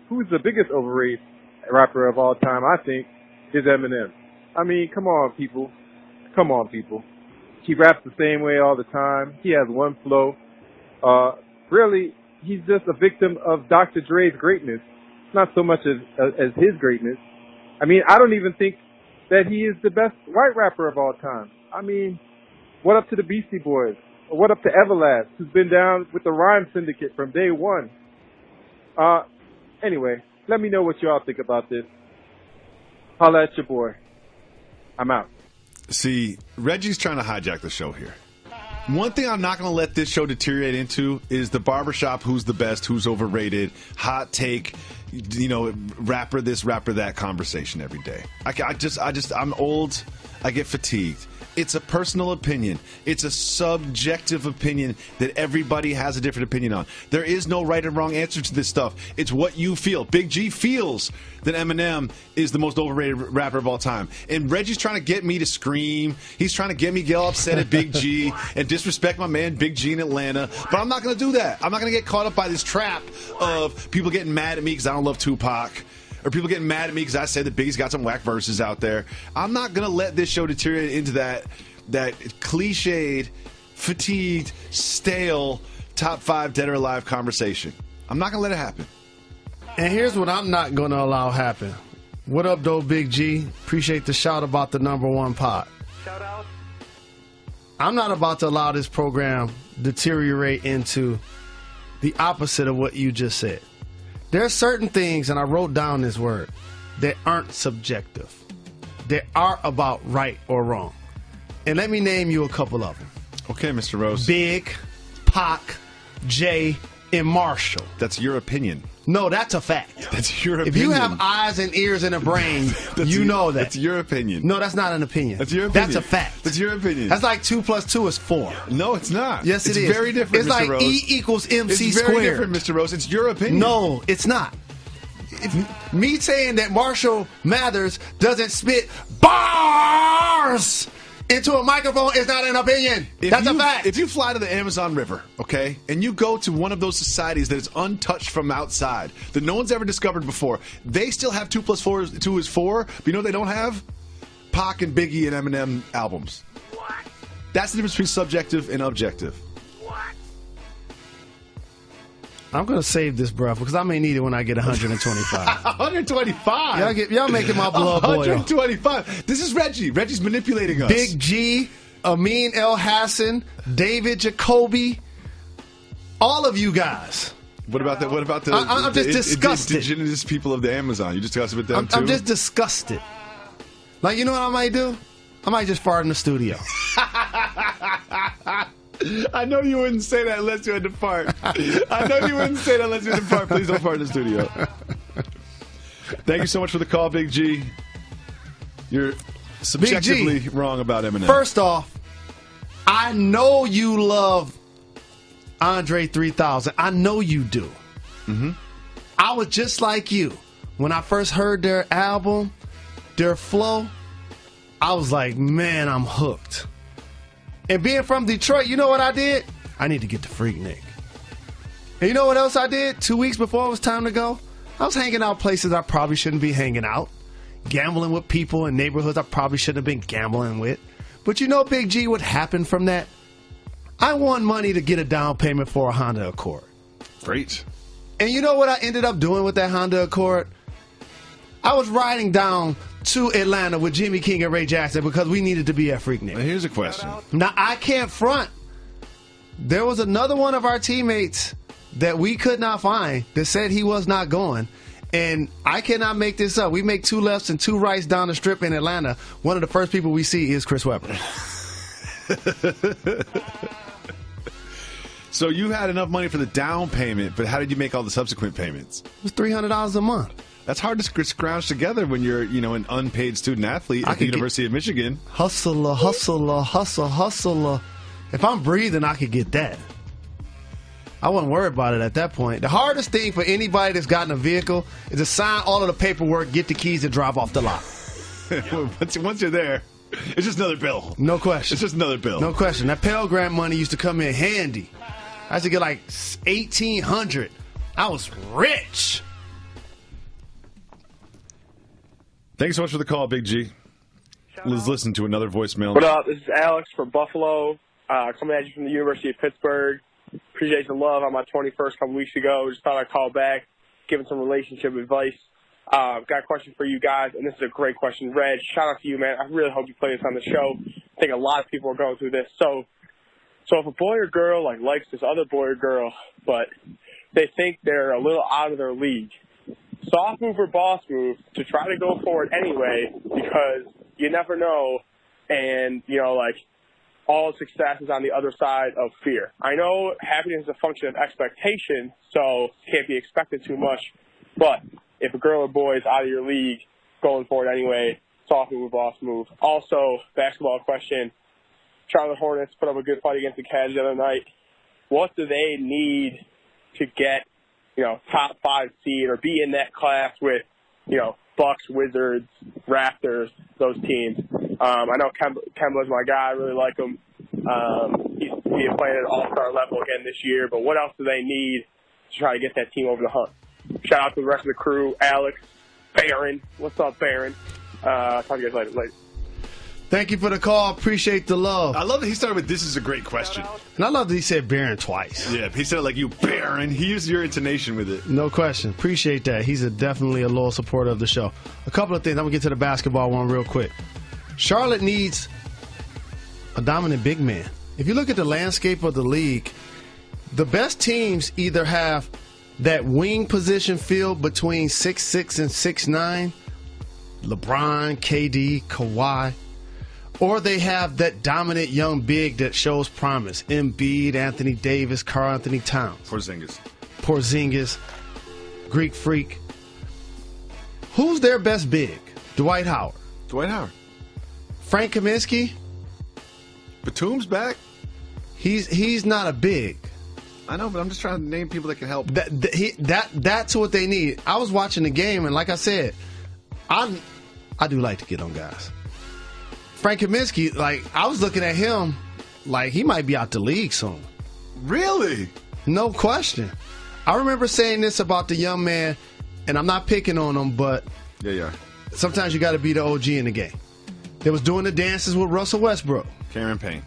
who's the biggest overrated rapper of all time, I think, is Eminem. I mean, come on, people. He raps the same way all the time. He has one flow. Really, he's just a victim of Dr. Dre's greatness, not so much as his greatness. I mean, I don't even think that he is the best white rapper of all time. I mean, what up to the Beastie Boys? Or what up to Everlast, who's been down with the Rhyme Syndicate from day one? Anyway, let me know what y'all think about this. Holla at your boy. I'm out. See, Reggie's trying to hijack the show here. One thing I'm not going to let this show deteriorate into is the barbershop, who's the best, who's overrated, hot take, rapper this, rapper that conversation every day. I'm old. I get fatigued. It's a personal opinion. It's a subjective opinion that everybody has a different opinion on. There is no right and wrong answer to this stuff. It's what you feel. Big G feels that Eminem is the most overrated rapper of all time. And Reggie's trying to get me to scream. He's trying to get me to get all upset at Big G and disrespect my man Big G in Atlanta. But I'm not going to do that. I'm not going to get caught up by this trap of people getting mad at me because I don't love Tupac. Or people getting mad at me because I said that Biggie's got some whack verses out there. I'm not going to let this show deteriorate into that cliched, fatigued, stale, top 5 dead or alive conversation. I'm not going to let it happen. And here's what I'm not going to allow happen. What up, though, Big G? Appreciate the shout about the #1 pod. Shout out. I'm not about to allow this program deteriorate into the opposite of what you just said. There are certain things, and I wrote down this word, that aren't subjective. They are about right or wrong. And let me name you a couple of them. Okay, Mr. Rose. Big, Pac, Jay, and Marshall. That's your opinion. No, that's a fact. That's your opinion. If you have eyes and ears and a brain, you know that. That's your opinion. No, that's not an opinion. That's your opinion. That's a fact. That's your opinion. That's like 2 + 2 is 4. No, it's not. Yes, it is. It's very different, It's Mr. like Rose. E = MC It's very squared. different, Mr. Rose. It's your opinion. No, it's not. Me saying that Marshall Mathers doesn't spit bars into a microphone is not an opinion. That's a fact. If you fly to the Amazon River, okay, and you go to one of those societies that is untouched from outside, that no one's ever discovered before, they still have 2 + 2 is 4, but you know what they don't have? Pac and Biggie and Eminem albums. What? That's the difference between subjective and objective. I'm going to save this breath because I may need it when I get 125. 125? Y'all making my blood boil. 125. This is Reggie. Reggie's manipulating us. Big G, Amin El Hassan, David Jacoby, all of you guys. What about that? What about the? I'm just disgusted. Indigenous people of the Amazon. You discussed with them too. I'm just disgusted. Like, you know what I might do? I might just fart in the studio. I know you wouldn't say that unless you had to fart. I know you wouldn't say that unless you had to fart. Please don't fart in the studio. Thank you so much for the call, Big G. You're subjectively wrong about Eminem. First off, I know you love Andre 3000. I know you do. Mm-hmm. I was just like you. When I first heard their album, their flow, I was like, man, I'm hooked. And being from Detroit, you know what I did? I need to get the Freaknik. And you know what else I did? 2 weeks before it was time to go? I was hanging out places I probably shouldn't be hanging out. Gambling with people in neighborhoods I probably shouldn't have been gambling with. But you know, Big G, what happened from that? I won money to get a down payment for a Honda Accord. Great. And you know what I ended up doing with that Honda Accord? I was riding down to Atlanta with Jimmy King and Ray Jackson because we needed to be at Freaknik. Now, here's a question. Now, I can't front. There was another one of our teammates that we could not find that said he was not going. And I cannot make this up. We make 2 lefts and 2 rights down the strip in Atlanta. One of the first people we see is Chris Webber. So you had enough money for the down payment, but how did you make all the subsequent payments? It was $300 a month. That's hard to scrounge together when you're, an unpaid student athlete at the University of Michigan. Hustler. If I'm breathing, I could get that. I wasn't worried about it at that point. The hardest thing for anybody that's gotten a vehicle is to sign all of the paperwork, get the keys, and drive off the lot. Once you're there, it's just another bill. No question. It's just another bill. No question. That Pell Grant money used to come in handy. I used to get like $1,800. I was rich. Thanks so much for the call, Big G. Let's listen to another voicemail. What up? This is Alex from Buffalo, coming at you from the University of Pittsburgh. Appreciate the love on my 21st a couple weeks ago. Just thought I'd call back, giving some relationship advice. Got a question for you guys, and this is a great question. Reg, shout out to you, man. I really hope you play this on the show. I think a lot of people are going through this. So if a boy or girl likes this other boy or girl, but they think they're a little out of their league, soft move or boss move to try to go forward anyway, because you never know, and all success is on the other side of fear. I know happiness is a function of expectation, so can't be expected too much. But if a girl or boy is out of your league, going forward anyway, soft move, boss move. Also, basketball question. Charlotte Hornets put up a good fight against the Cavs the other night. What do they need to get, top 5 seed or be in that class with, Bucks, Wizards, Raptors, those teams? I know Kemba's my guy. I really like him. He's playing at all-star level again this year. But what else do they need to try to get that team over the hump? Shout out to the rest of the crew. Alex, Barron. What's up, Barron? Talk to you guys later. Thank you for the call. Appreciate the love. I love that he started with, "This is a great question." And I love that he said Barron twice. Yeah, he said it like you, Barron. He used your intonation with it. No question. Appreciate that. He's definitely a loyal supporter of the show. A couple of things. I'm going to get to the basketball one real quick. Charlotte needs a dominant big man. If you look at the landscape of the league, the best teams either have that wing position filled between 6'6" and 6'9", LeBron, KD, Kawhi, or they have that dominant young big that shows promise. Embiid, Anthony Davis, Karl Anthony Towns. Porzingis, Greek Freak. Who's their best big? Dwight Howard. Frank Kaminsky. Batum's back. He's not a big. I know, but I'm just trying to name people that can help. That's what they need. I was watching the game, and like I said, I do like to get on guys. Frank Kaminsky, I was looking at him like he might be out the league soon. Really? No question. I remember saying this about the young man, and I'm not picking on him, but sometimes you got to be the OG in the game. They was doing the dances with Russell Westbrook. Cameron Payne.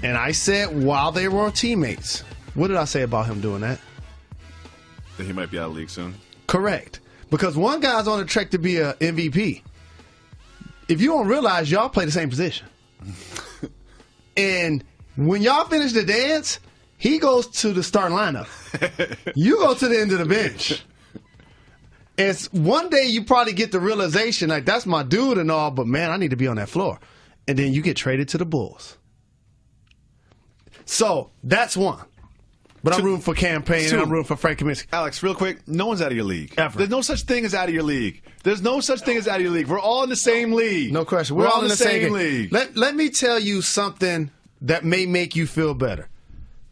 And I said while they were teammates, what did I say about him doing that? That he might be out of the league soon. Correct. Because one guy's on the track to be an MVP. If you don't realize, y'all play the same position. And when y'all finish the dance, he goes to the starting lineup. You go to the end of the bench. And one day you probably get the realization, that's my dude and all, but man, I need to be on that floor. And then you get traded to the Bulls. So that's one. But I'm rooting for Campaign and I'm rooting for Frank Kaminsky. Alex, real quick, no one's out of your league. Ever. There's no such thing as out of your league. There's no such thing as out of your league. We're all in the same league. No question. We're all in the same league. Let me tell you something that may make you feel better.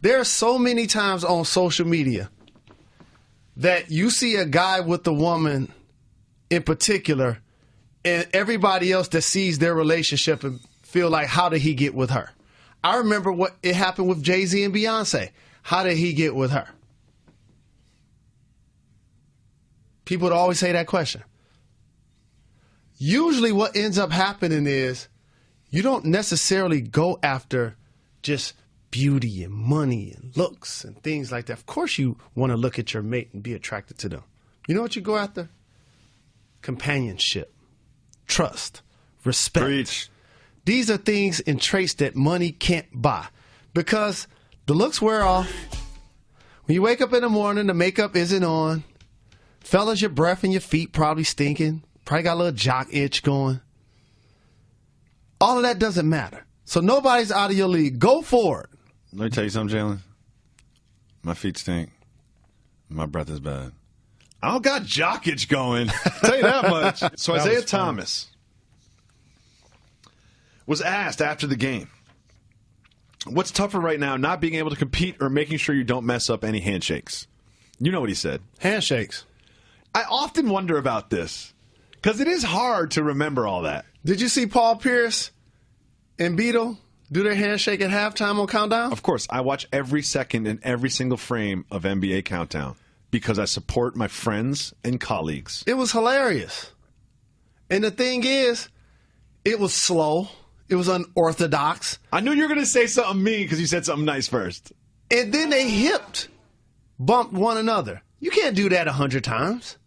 There are so many times on social media that you see a guy with a woman in particular and everybody else that sees their relationship and feel like, how did he get with her? I remember what it happened with Jay-Z and Beyonce. How did he get with her? People would always say that question. Usually what ends up happening is you don't necessarily go after just beauty and money and looks and things like that. Of course you want to look at your mate and be attracted to them. You know what you go after? Companionship, trust, respect. Preach. These are things and traits that money can't buy because the looks wear off. When you wake up in the morning, the makeup isn't on. Fellas, your breath and your feet probably stinking. Probably got a little jock itch going. All of that doesn't matter. So nobody's out of your league. Go for it. Let me tell you something, Jalen. My feet stink. My breath is bad. I don't got jock itch going. I'll tell you that much. So Isaiah Thomas was asked after the game, what's tougher right now, not being able to compete or making sure you don't mess up any handshakes? You know what he said. Handshakes. I often wonder about this because it is hard to remember all that. Did you see Paul Pierce and Beetle do their handshake at halftime on Countdown? Of course. I watch every second and every single frame of NBA Countdown because I support my friends and colleagues. It was hilarious. And the thing is, it was slow. It was unorthodox. I knew you were going to say something mean because you said something nice first. And then they bumped one another. You can't do that 100 times.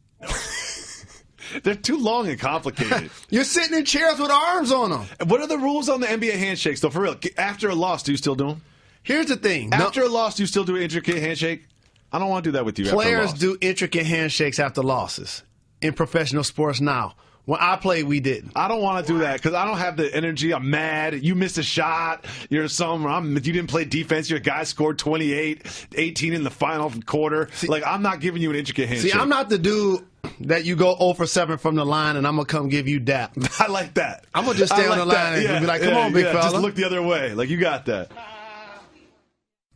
They're too long and complicated. You're sitting in chairs with arms on them. What are the rules on the NBA handshakes, though? For real, after a loss, do you still do them? Here's the thing. After a loss, do you still do an intricate handshake? I don't want to do that with you. Players do intricate handshakes after losses in professional sports now. When I played, we didn't. I don't want to do that because I don't have the energy. I'm mad. You missed a shot. You didn't play defense. Your guy scored 28, 18 in the final quarter. I'm not giving you an intricate handshake. See, I'm not the dude that you go 0 for 7 from the line and I'm going to come give you dap. I like that. I'm going to just stay on the line and be like, come on, big fella. Just look the other way. Like, you got that.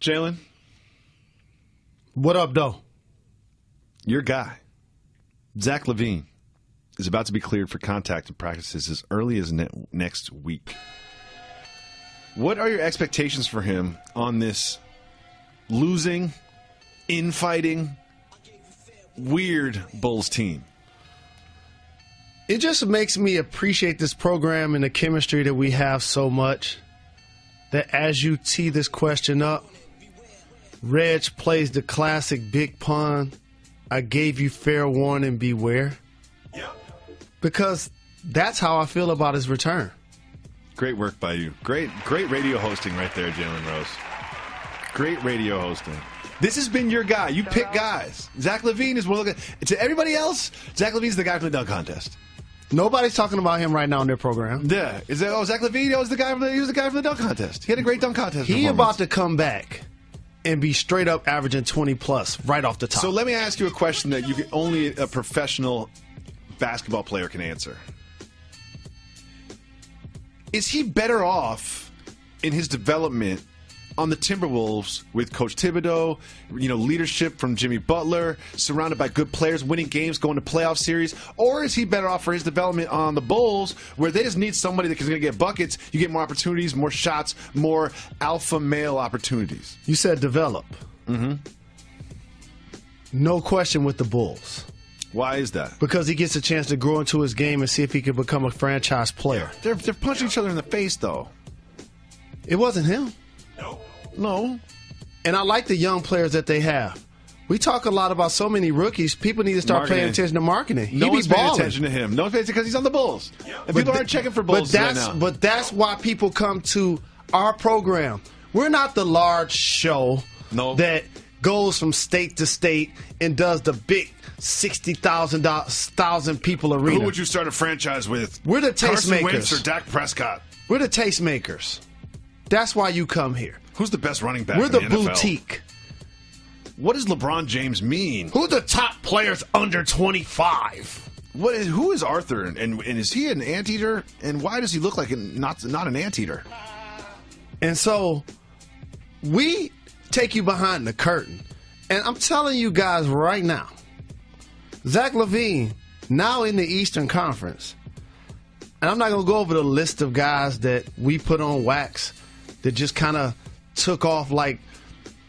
Jalen? What up, though? Your guy, Zach LaVine, is about to be cleared for contact and practices as early as next week. What are your expectations for him on this losing, infighting, weird Bulls team? It just makes me appreciate this program and the chemistry that we have so much that as you tee this question up, Reg plays the classic big pun, I gave you fair warning, beware. Because that's how I feel about his return. Great work by you. Great radio hosting right there, Jalen Rose. Great radio hosting. This has been your guy. You pick guys. Zach LaVine is one of the... To everybody else, Zach LaVine's the guy from the dunk contest. Nobody's talking about him right now in their program. Yeah. Zach LaVine? He was the guy from the dunk contest. He had a great dunk contest. He about to come back and be straight up averaging 20-plus right off the top. So let me ask you a question that only a professional basketball player can answer. Is he better off in his development on the Timberwolves with Coach Thibodeau, leadership from Jimmy Butler, surrounded by good players, winning games, going to playoff series, or is he better off for his development on the Bulls where they just need somebody that's going to get buckets, you get more opportunities, more shots, more alpha male opportunities? You said develop. Mm-hmm. No question with the Bulls. Why is that? Because he gets a chance to grow into his game and see if he can become a franchise player. They're punching each other in the face, though. It wasn't him. No. And I like the young players that they have. We talk a lot about so many rookies. People need to start paying attention to marketing. No one's paying attention to him. No one's paying attention because he's on the Bulls. And people aren't checking for Bulls right now. But that's why people come to our program. We're not the large show that goes from state to state and does the big 60,000 people arena. Who would you start a franchise with? We're the Carson tastemakers. Wentz or Dak Prescott? We're the tastemakers. That's why you come here. Who's the best running back We're in the the NFL? boutique. What does LeBron James mean? Who's the top players under 25? Who is Arthur, and is he an anteater? And why does he look like not an anteater? And so we take you behind the curtain. And I'm telling you guys right now, Zach LaVine, now in the Eastern Conference, and I'm not going to go over the list of guys that we put on wax that just kind of took off like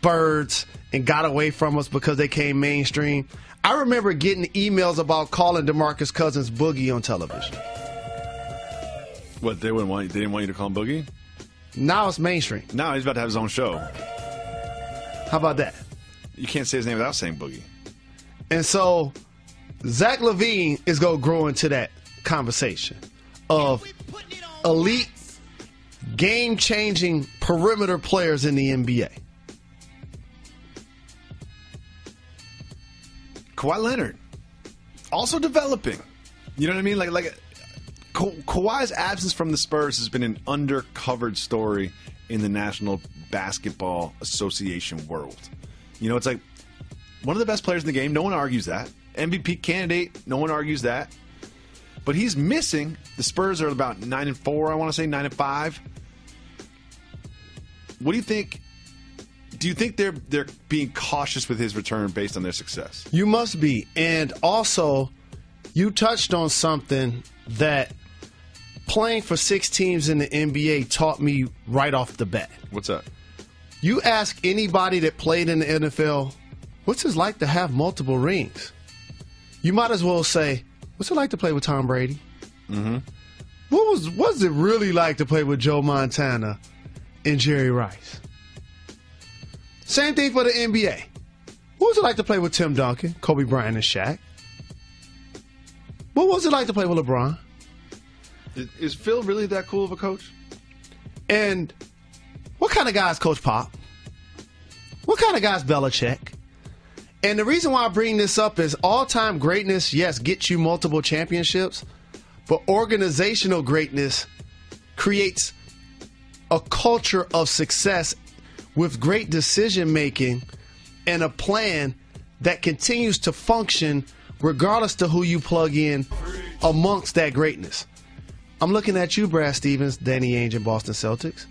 birds and got away from us because they came mainstream. I remember getting emails about calling DeMarcus Cousins Boogie on television. What, they didn't want you to call him Boogie? Now it's mainstream. Now he's about to have his own show. How about that? You can't say his name without saying Boogie. And so Zach LaVine is going to grow into that conversation of elite, game-changing perimeter players in the NBA. Kawhi Leonard. also developing. You know what I mean? Like Kawhi's absence from the Spurs has been an undercovered story in the National Basketball Association world. You know, it's like one of the best players in the game. No one argues that. MVP candidate. No one argues that. But he's missing. The Spurs are about 9-4. I want to say 9-5. What do you think? Do you think they're being cautious with his return based on their success? You must be. And also, you touched on something that playing for 6 teams in the NBA taught me right off the bat. What's that? You ask anybody that played in the NFL, what's it like to have multiple rings? You might as well say, what's it like to play with Tom Brady? Mm-hmm. What's it really like to play with Joe Montana and Jerry Rice? Same thing for the NBA. What was it like to play with Tim Duncan, Kobe Bryant, and Shaq? What was it like to play with LeBron? Is Phil really that cool of a coach? And what kind of guy is Coach Pop? What kind of guy is Belichick? And the reason why I bring this up is all-time greatness, yes, gets you multiple championships, but organizational greatness creates a culture of success with great decision-making and a plan that continues to function regardless to who you plug in amongst that greatness. I'm looking at you, Brad Stevens, Danny Ainge, and Boston Celtics.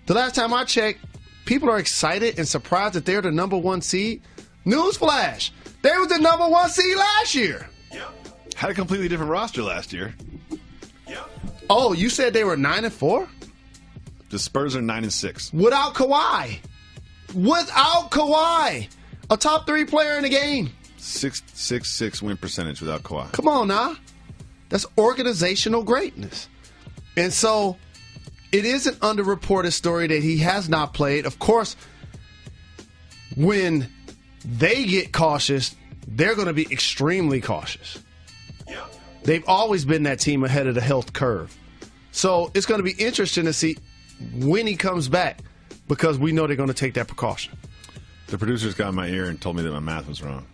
The last time I checked, people are excited and surprised that they're the number 1 seed. Newsflash, they was the number 1 seed last year. Had a completely different roster last year. Oh, you said they were 9-4? The Spurs are 9-6. Without Kawhi. Without Kawhi. A top 3 player in the game. 6.66 win percentage without Kawhi. Come on now. That's organizational greatness. And so it is an underreported story that he has not played. Of course, when they get cautious, they're going to be extremely cautious. They've always been that team ahead of the health curve. So it's going to be interesting to see when he comes back, because we know they're going to take that precaution. The producers got in my ear and told me that my math was wrong.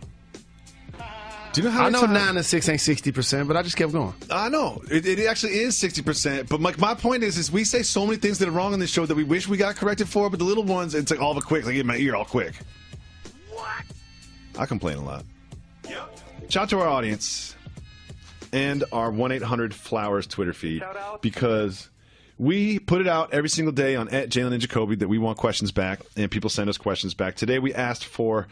Do you know how I know 9-6 ain't 60%, but I just kept going. I know. It actually is 60%. But my point is we say so many things that are wrong on this show that we wish we got corrected for, but the little ones, it's like all of it quick, like in my ear all quick. What? I complain a lot. Yep. Shout out to our audience and our 1-800-FLOWERS Twitter feed, because we put it out every single day on @Jalen Jacoby that we want questions back, and people send us questions back. Today we asked for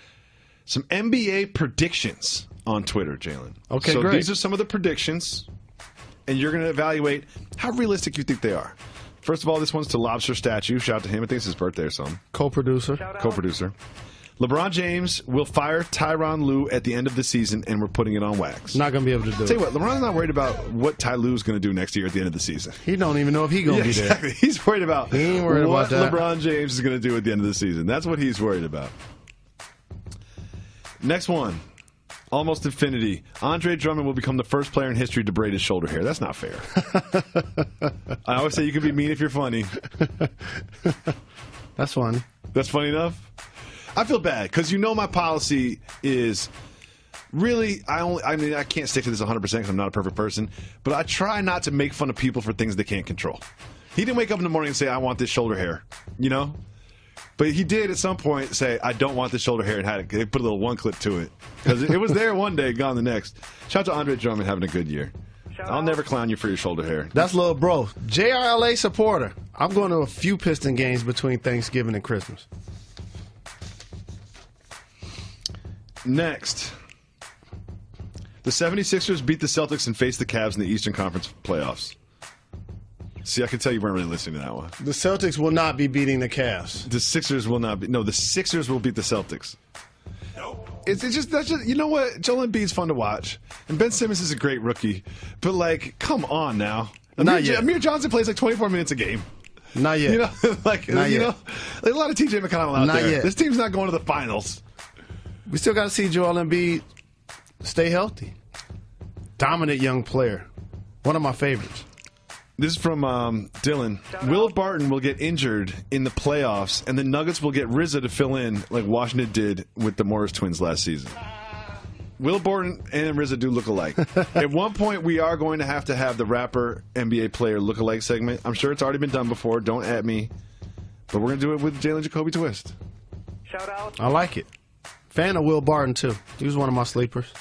some NBA predictions on Twitter, Jalen. Okay, so great. These are some of the predictions, and you're going to evaluate how realistic you think they are. First of all, this one's to Lobster Statue. Shout out to him. I think it's his birthday or something. Co-producer. LeBron James will fire Tyronn Lue at the end of the season, and we're putting it on wax. Not going to be able to do it. Tell you what, LeBron's not worried about what Ty Lue's going to do next year at the end of the season. He don't even know if he's going to be there. Exactly. He's worried about he ain't worried what about that. LeBron James is going to do at the end of the season. That's what he's worried about. Next one. Almost infinity. Andre Drummond will become the first player in history to braid his shoulder hair. That's not fair. I always say you can be mean if you're funny. That's funny. That's funny enough? I feel bad because my policy is really, I can't stick to this 100% because I'm not a perfect person, but I try not to make fun of people for things they can't control. He didn't wake up in the morning and say, I want this shoulder hair, But he did at some point say, I don't want this shoulder hair, and they put a little one clip to it. Because it was there one day, gone the next. Shout out to Andre Drummond having a good year. I'll never clown you for your shoulder hair. That's little bro. JRLA supporter. I'm going to a few Piston games between Thanksgiving and Christmas. Next. The 76ers beat the Celtics and faced the Cavs in the Eastern Conference playoffs. See, I can tell you weren't really listening to that one. The Celtics will not be beating the Cavs. The Sixers will not be. No, the Sixers will beat the Celtics. Nope. That's just you know what? Joel Embiid's fun to watch, and Ben Simmons is a great rookie. But come on now. Not yet. Amir Johnson plays 24 minutes a game. Not yet. Not yet. A lot of TJ McConnell out not there. Yet. This team's not going to the finals. We still got to see Joel Embiid stay healthy. Dominant young player. One of my favorites. This is from Dylan. Will Barton will get injured in the playoffs, and the Nuggets will get RZA to fill in like Washington did with the Morris twins last season. Will Borton and RZA do look alike. At one point, we are going to have the rapper NBA player look-alike segment. I'm sure it's already been done before. Don't at me. But we're going to do it with Jalen Jacoby twist. Shout out. I like it. Fan of Will Barton, too. He was one of my sleepers.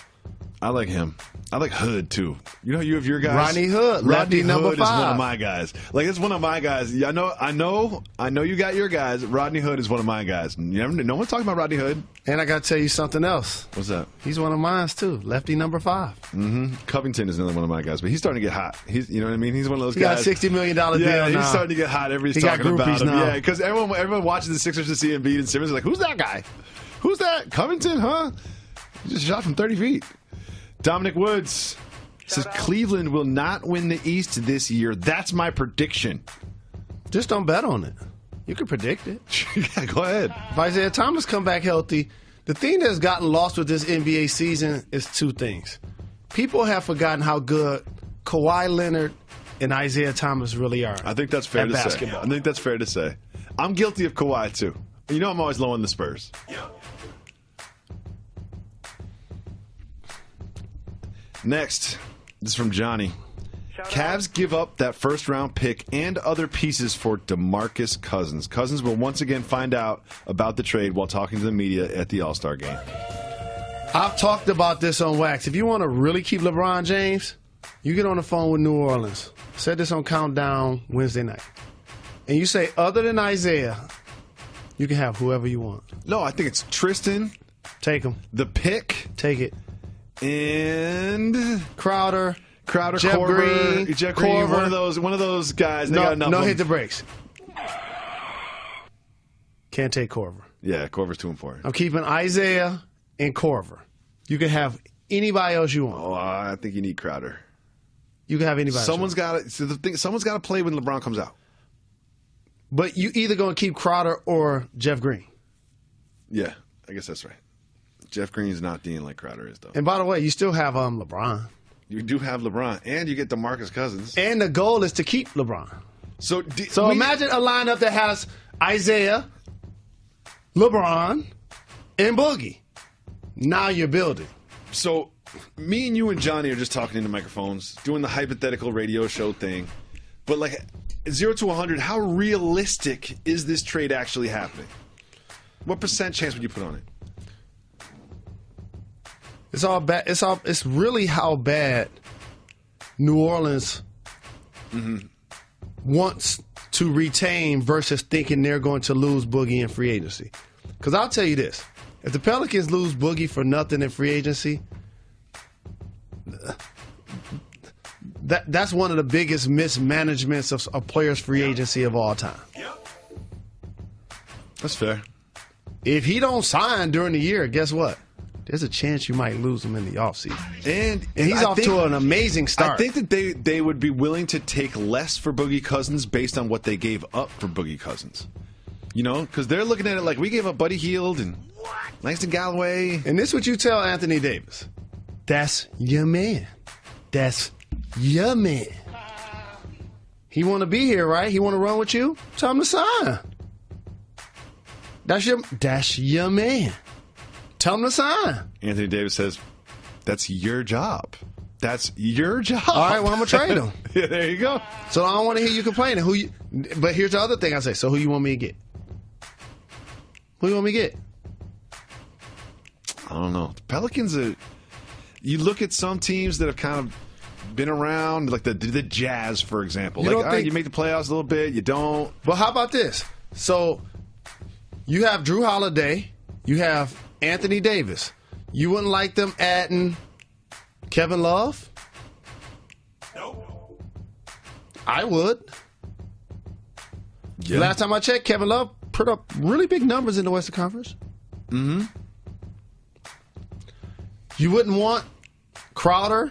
I like him. I like Hood, too. You know you have your guys? Rodney Hood. Rodney number Hood 5. is one of my guys. Like, it's one of my guys. I know you got your guys. Rodney Hood is one of my guys. No one's talking about Rodney Hood. And I got to tell you something else. What's that? He's one of mine, too. Lefty number 5. Mm-hmm. Covington is another one of my guys, but he's starting to get hot. You know what I mean? He's one of those guys. He got a $60 million deal now. now. He's starting to get hot. Everybody's talking about him. Now. Yeah, because everyone watches the Sixers to see Embiid and Simmons is like, who's that guy? Who's that? Covington, huh? He just shot from 30 feet. Dominic Woods says Cleveland will not win the East this year. That's my prediction. Just don't bet on it. You can predict it. Yeah, go ahead. If Isaiah Thomas come back healthy, the thing that's gotten lost with this NBA season is 2 things. People have forgotten how good Kawhi Leonard and Isaiah Thomas really are. I think that's fair to say. I think that's fair to say. I'm guilty of Kawhi, too. You know I'm always low on the Spurs. Next, this is from Johnny. Cavs give up that first-round pick and other pieces for DeMarcus Cousins. Cousins will once again find out about the trade while talking to the media at the All-Star game. I've talked about this on Wax. If you want to really keep LeBron James, you get on the phone with New Orleans. Said this on Countdown Wednesday night. And you say, other than Isaiah, you can have whoever you want. No, I think it's Tristan. Take him. The pick. Take it. And Crowder, Jeff Green, one of those guys. They got enough. No, hit the brakes. Can't take Korver. Yeah, Korver's 2-4. I'm keeping Isaiah and Korver. You can have anybody else you want. Oh, I think you need Crowder. You can have anybody. Someone's got to. So someone's got to play when LeBron comes out. But you either going to keep Crowder or Jeff Green. Yeah, I guess that's right. Jeff Green's not Dean like Crowder is, though. And by the way, you still have LeBron. You do have LeBron, and you get DeMarcus Cousins. And the goal is to keep LeBron. So imagine a lineup that has Isaiah, LeBron, and Boogie. Now you're building. So me and you and Johnny are just talking into microphones, doing the hypothetical radio show thing. But like 0 to 100, how realistic is this trade actually happening? What percent chance would you put on it? It's all bad. It's really how bad New Orleans wants to retain versus thinking they're going to lose Boogie in free agency. Because I'll tell you this: if the Pelicans lose Boogie for nothing in free agency, that's one of the biggest mismanagements of a player's free agency of all time. That's fair. If he don't sign during the year, guess what? There's a chance you might lose him in the offseason. And he's off to an amazing start. I think that they would be willing to take less for Boogie Cousins based on what they gave up for Boogie Cousins. You know, because they're looking at it like we gave up Buddy Hield and Langston Galloway. And this is what you tell Anthony Davis. That's your man. That's your man. He want to be here, right? He want to run with you? Tell him to sign. That's your man. Tell him to sign. Anthony Davis says, that's your job. That's your job. All right, well, I'm going to trade him. Yeah, there you go. So I don't want to hear you complaining. But here's the other thing I say. So who you want me to get? Who you want me to get? I don't know. The Pelicans are... You look at some teams that have kind of been around, like the Jazz, for example. You make the playoffs a little bit, you don't. But how about this? So you have Drew Holiday. You have Anthony Davis. You wouldn't like them adding Kevin Love? No. I would. Yeah. Last time I checked, Kevin Love put up really big numbers in the Western Conference. Mm-hmm. You wouldn't want Crowder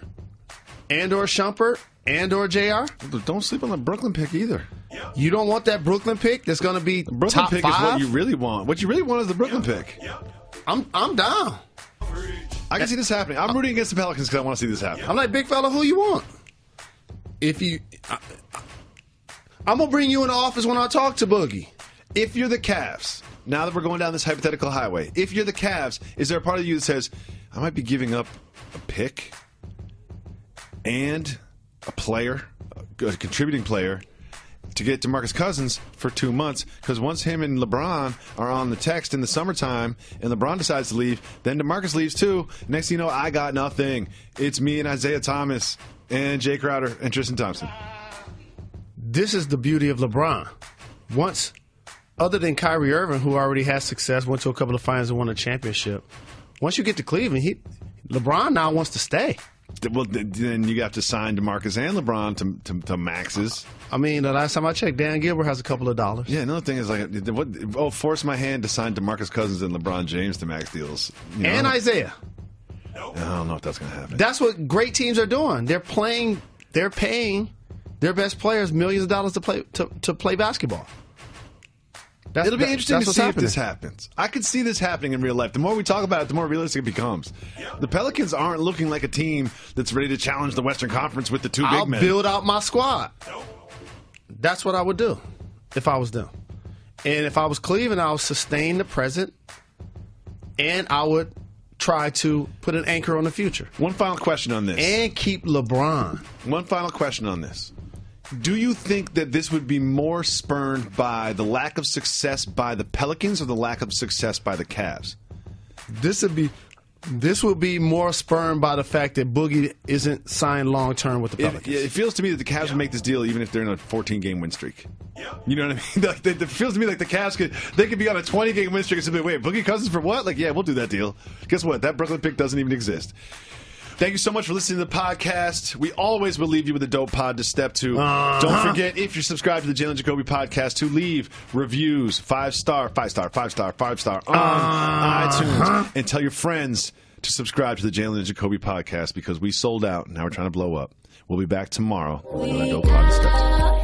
and or Shumpert and or JR? Don't sleep on the Brooklyn pick either. You don't want that Brooklyn pick that's going to be Brooklyn top pick 5? Is what you really want. What you really want is the Brooklyn pick. I'm down. I can see this happening. I'm rooting against the Pelicans because I want to see this happen. I'm like, big fella, who you want? I'm going to bring you in the office when I talk to Boogie. If you're the Cavs, now that we're going down this hypothetical highway, if you're the Cavs, is there a part of you that says, I might be giving up a pick and a player, a contributing player, to get DeMarcus Cousins for 2 months? Because once him and LeBron are on the text in the summertime and LeBron decides to leave, then DeMarcus leaves too. Next thing you know, I got nothing. It's me and Isaiah Thomas and Jay Crowder and Tristan Thompson. This is the beauty of LeBron. Once, other than Kyrie Irving, who already has success, went to a couple of finals and won a championship, once you get to Cleveland, LeBron now wants to stay. Well, then you have to sign DeMarcus and LeBron to maxes. I mean, the last time I checked, Dan Gilbert has a couple of dollars. Yeah, another thing is force my hand to sign DeMarcus Cousins and LeBron James to max deals. And Isaiah. I don't know if that's going to happen. That's what great teams are doing. They're paying their best players millions of dollars to play basketball. It'll be interesting to see if this happens. I could see this happening in real life. The more we talk about it, the more realistic it becomes. The Pelicans aren't looking like a team that's ready to challenge the Western Conference with the two big men. I'll build out my squad. That's what I would do if I was them. And if I was Cleveland, I would sustain the present, and I would try to put an anchor on the future. One final question on this. And keep LeBron. One final question on this. Do you think that this would be more spurned by the lack of success by the Pelicans or the lack of success by the Cavs? This would be more spurned by the fact that Boogie isn't signed long-term with the Pelicans. It feels to me that the Cavs would make this deal even if they're in a 14-game win streak. You know what I mean? It feels to me like the Cavs could be on a 20-game win streak and say, wait, Boogie Cousins for what? Like, yeah, we'll do that deal. Guess what? That Brooklyn pick doesn't even exist. Thank you so much for listening to the podcast. We always will leave you with a dope pod to step to. Don't forget, if you're subscribed to the Jalen Jacoby podcast, to leave reviews, 5-star on iTunes, and tell your friends to subscribe to the Jalen Jacoby podcast because we sold out and now we're trying to blow up. We'll be back tomorrow with another dope pod to step to.